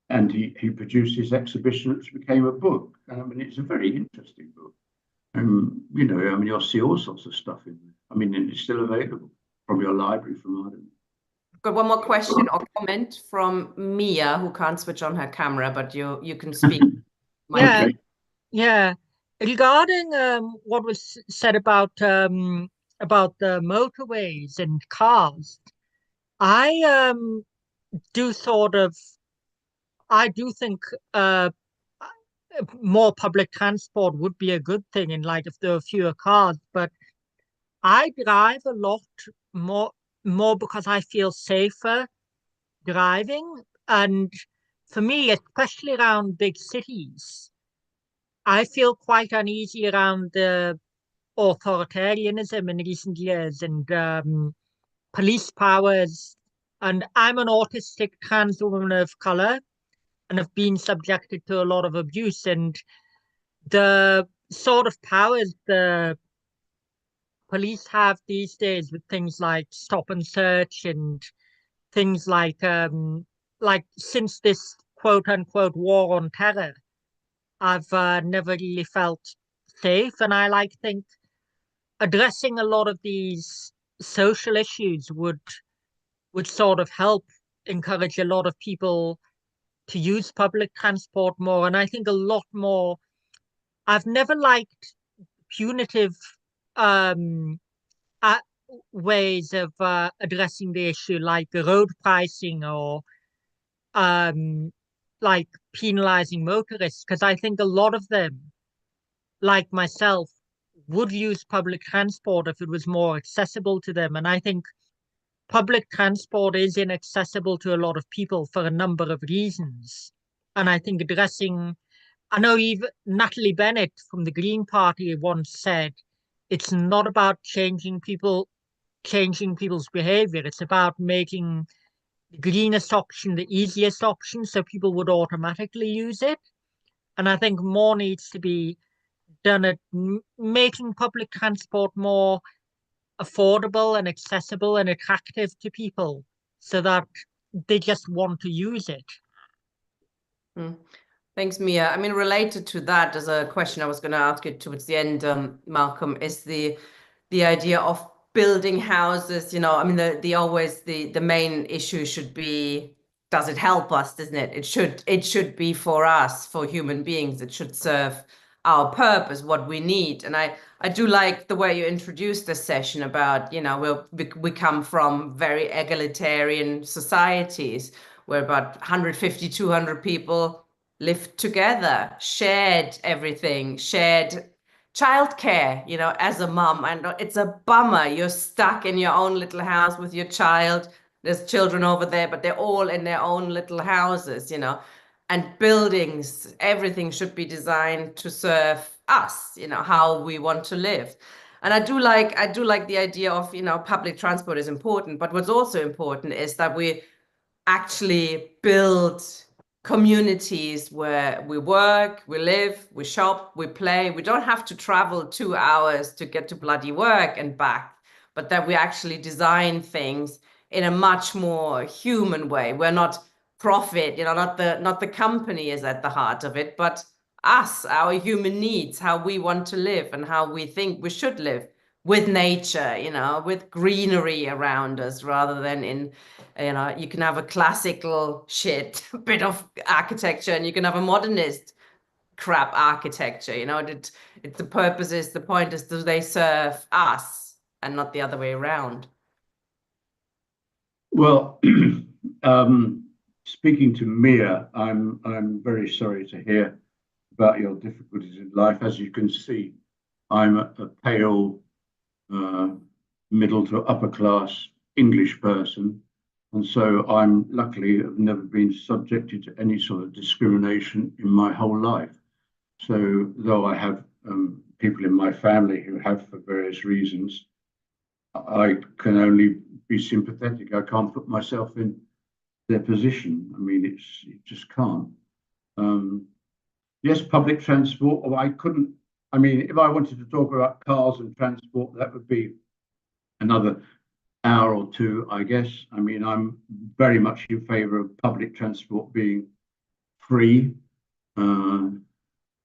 And he produced this exhibition, which became a book. And I mean, it's a very interesting book. And you'll see all sorts of stuff in there. I mean, and it's still available from your library, from Ireland. Got one more question or comment from Mia, who can't switch on her camera, but you can speak. Yeah. Regarding what was said about the motorways and cars, I do think more public transport would be a good thing in light of the fewer cars, but I drive a lot more because I feel safer driving. And for me, especially around big cities, I feel quite uneasy around the authoritarianism in recent years and police powers. And I'm an autistic trans woman of color and have been subjected to a lot of abuse. And the sort of powers the police have these days with things like stop and search and things like since this quote unquote war on terror, I've never really felt safe. And I think addressing a lot of these social issues would sort of help encourage a lot of people to use public transport more. And I think a lot more. I've never liked punitive ways of addressing the issue, like road pricing or like penalizing motorists, because I think a lot of them, like myself, would use public transport if it was more accessible to them. And I think public transport is inaccessible to a lot of people for a number of reasons. And I think I know even Natalie Bennett from the Green Party once said, it's not about changing people's behavior. It's about making the greenest option the easiest option so people would automatically use it. And I think more needs to be done at making public transport more affordable and accessible and attractive to people so that they just want to use it. Thanks, Mia. I mean, related to that, there's a question I was going to ask you towards the end, Malcolm, is the idea of building houses. I mean, the main issue should be, does it help us, doesn't it? It should be for us, for human beings. It should serve our purpose, what we need. And I do like the way you introduced this session about, we come from very egalitarian societies where about 150, 200 people lived together, shared everything, shared childcare, as a mom. And it's a bummer. You're stuck in your own little house with your child. There's children over there, but they're all in their own little houses, and buildings, everything should be designed to serve us, how we want to live. And I do like the idea of, public transport is important, but what's also important is that we actually build communities where we work, we live, we shop, we play. We don't have to travel 2 hours to get to bloody work and back, but that we actually design things in a much more human way. We're not profit, not the company is at the heart of it, but us, our human needs, how we want to live and how we think we should live with nature, with greenery around us, rather than in, you can have a classical shit bit of architecture and you can have a modernist crap architecture, the point is, do they serve us and not the other way around? Well, speaking to Mia, I'm very sorry to hear about your difficulties in life. As you can see, I'm a pale, middle to upper class English person, and so I'm luckily have never been subjected to any sort of discrimination in my whole life. So though I have people in my family who have for various reasons, I can only be sympathetic. I can't put myself in their position. I mean, you just can't. Yes, public transport. Oh, I couldn't. I mean, if I wanted to talk about cars and transport, that would be another hour or two, I guess. I mean, I'm very much in favour of public transport being free, and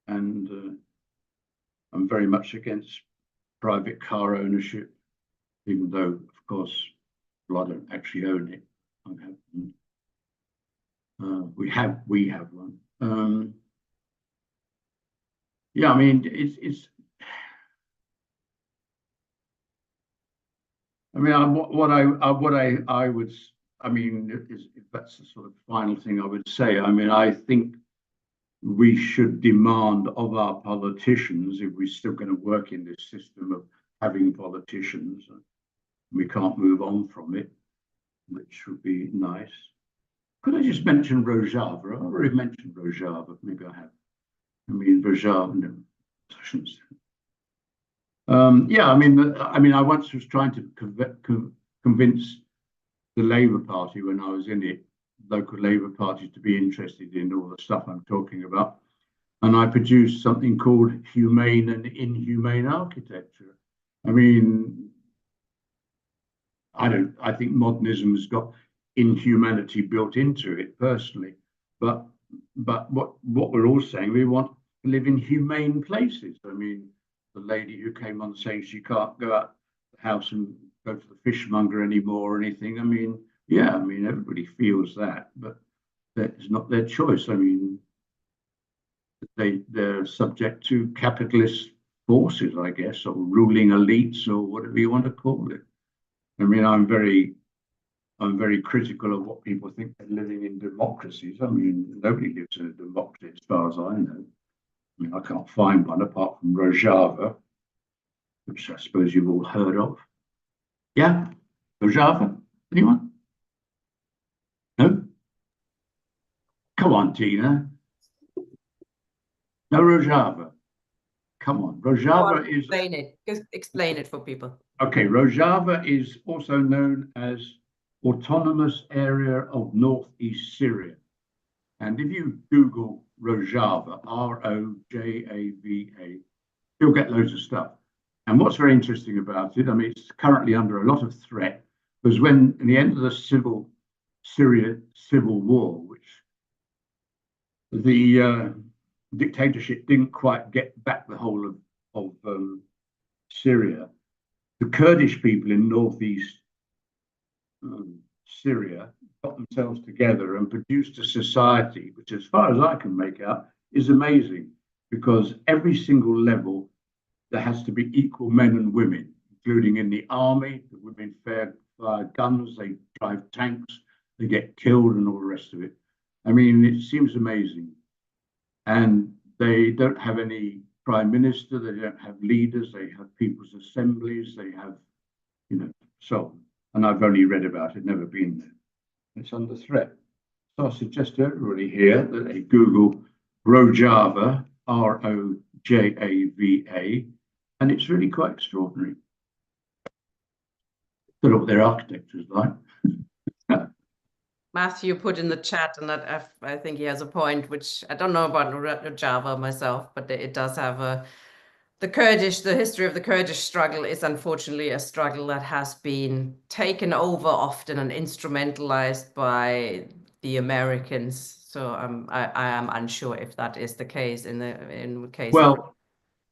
I'm very much against private car ownership, even though, of course, well, I don't actually own it. I have one. We have one. Yeah, I mean, it's. I mean, I would. I mean, if that's the sort of final thing I would say. I mean, I think we should demand of our politicians, if we're still going to work in this system of having politicians, we can't move on from it, which would be nice. Could I just mention Rojava? I've already mentioned Rojava. Maybe I have. I mean, Rojava. No, yeah, I mean, I once was trying to convince the Labour Party when I was in it, local Labour Party, to be interested in all the stuff I'm talking about, and I produced something called Humane and Inhumane Architecture. I mean, I think modernism has got inhumanity built into it personally, but what we're all saying, we want to live in humane places. I mean, the lady who came on saying she can't go out the house and go to the fishmonger anymore or anything. I mean, yeah, I mean, everybody feels that, but that's not their choice. I mean, they're subject to capitalist forces, I guess, or ruling elites, or whatever you want to call it. I mean, I'm very critical of what people think they're living in democracies. I mean, nobody lives in a democracy as far as I know. I mean, I can't find one apart from Rojava, which I suppose you've all heard of. Yeah? Rojava? Anyone? No? Come on, Tina. No Rojava. Come on. Rojava is... Explain it. Just explain it for people. Okay, Rojava is also known as Autonomous Area of Northeast Syria. And if you Google Rojava, Rojava, you'll get loads of stuff. And what's very interesting about it, I mean, it's currently under a lot of threat, because when in the end of the Syria civil war, which the dictatorship didn't quite get back the whole of Syria, the Kurdish people in northeast Syria got themselves together and produced a society which, as far as I can make out, is amazing. because every single level there has to be equal men and women, including in the army. The women fire guns, they drive tanks, they get killed, and all the rest of it. I mean, it seems amazing. And they don't have any prime minister, they don't have leaders, they have people's assemblies, they have, so on. And I've only read about it, never been there. It's under threat. So I suggest to everybody here that they Google Rojava, Rojava, and it's really quite extraordinary. Don't know what their architecture is like. Matthew put in the chat, and that I think he has a point, which I don't know about Rojava myself, but it does have the history of the Kurdish struggle is unfortunately a struggle that has been taken over often and instrumentalized by the Americans. So I am unsure if that is the case in the case. Well,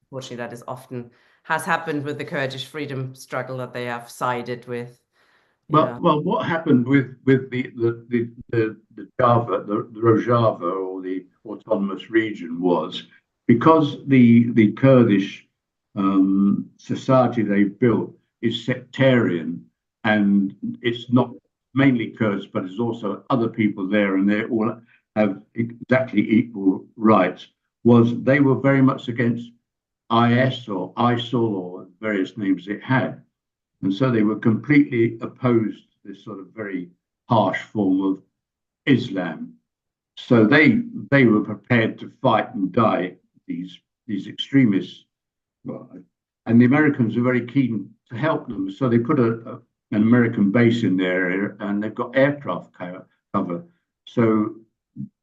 unfortunately, that is often has happened with the Kurdish freedom struggle, that they have sided with. Well, what happened with the Java, the Rojava, or the autonomous region, was because the Kurdish society they built is sectarian, and it's not mainly Kurds, but it's also other people there, and they all have exactly equal rights. They were very much against IS or ISIL or various names it had. And so they were completely opposed to this sort of very harsh form of Islam. So they were prepared to fight and die, these extremists. Well, and the Americans were very keen to help them. So they put an American base in their area, and they've got aircraft cover. So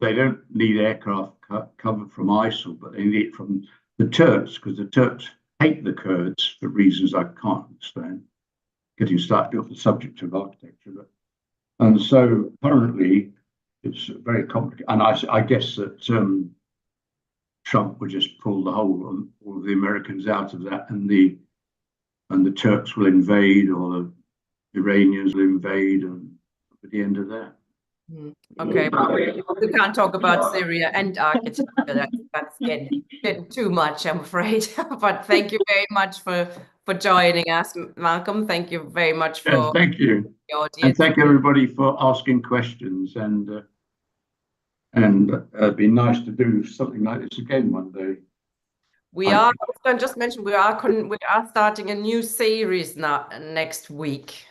they don't need aircraft cover from ISIL, but they need it from the Turks, because the Turks hate the Kurds for reasons I can't understand. Getting started off the subject of architecture, and so currently it's very complicated. And I guess that Trump would just pull the whole on all of the Americans out of that, and the Turks will invade, or the Iranians will invade, and at the end of that. Okay, we can't talk about Syria and architecture. That's getting too much, I'm afraid. But thank you very much for joining us, Malcolm. Thank you very much for thank you, the audience. and thank everybody for asking questions. And it'd be nice to do something like this again one day. I just mentioned we are starting a new series next week,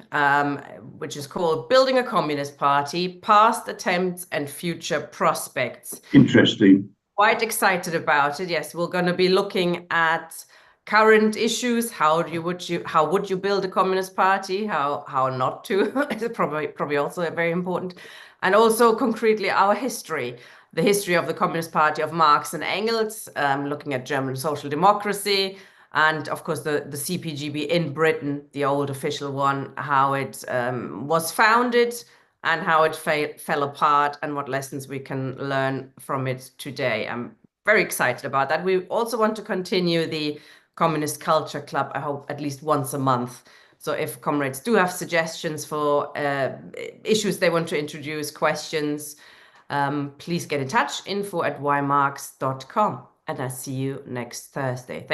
which is called Building a Communist Party: Past Attempts and Future Prospects. Interesting. Quite excited about it. Yes, we're going to be looking at current issues. How would you build a communist party? How not to? It's probably also very important. And also concretely our history. The history of the Communist Party of Marx and Engels, looking at German social democracy, and of course the CPGB in Britain, the old official one, how it was founded and how it fell apart, and what lessons we can learn from it today. I'm very excited about that. We also want to continue the Communist Culture Club, I hope, at least once a month. So if comrades do have suggestions for issues they want to introduce, questions, please get in touch, info@ymarx.com, and I'll see you next Thursday.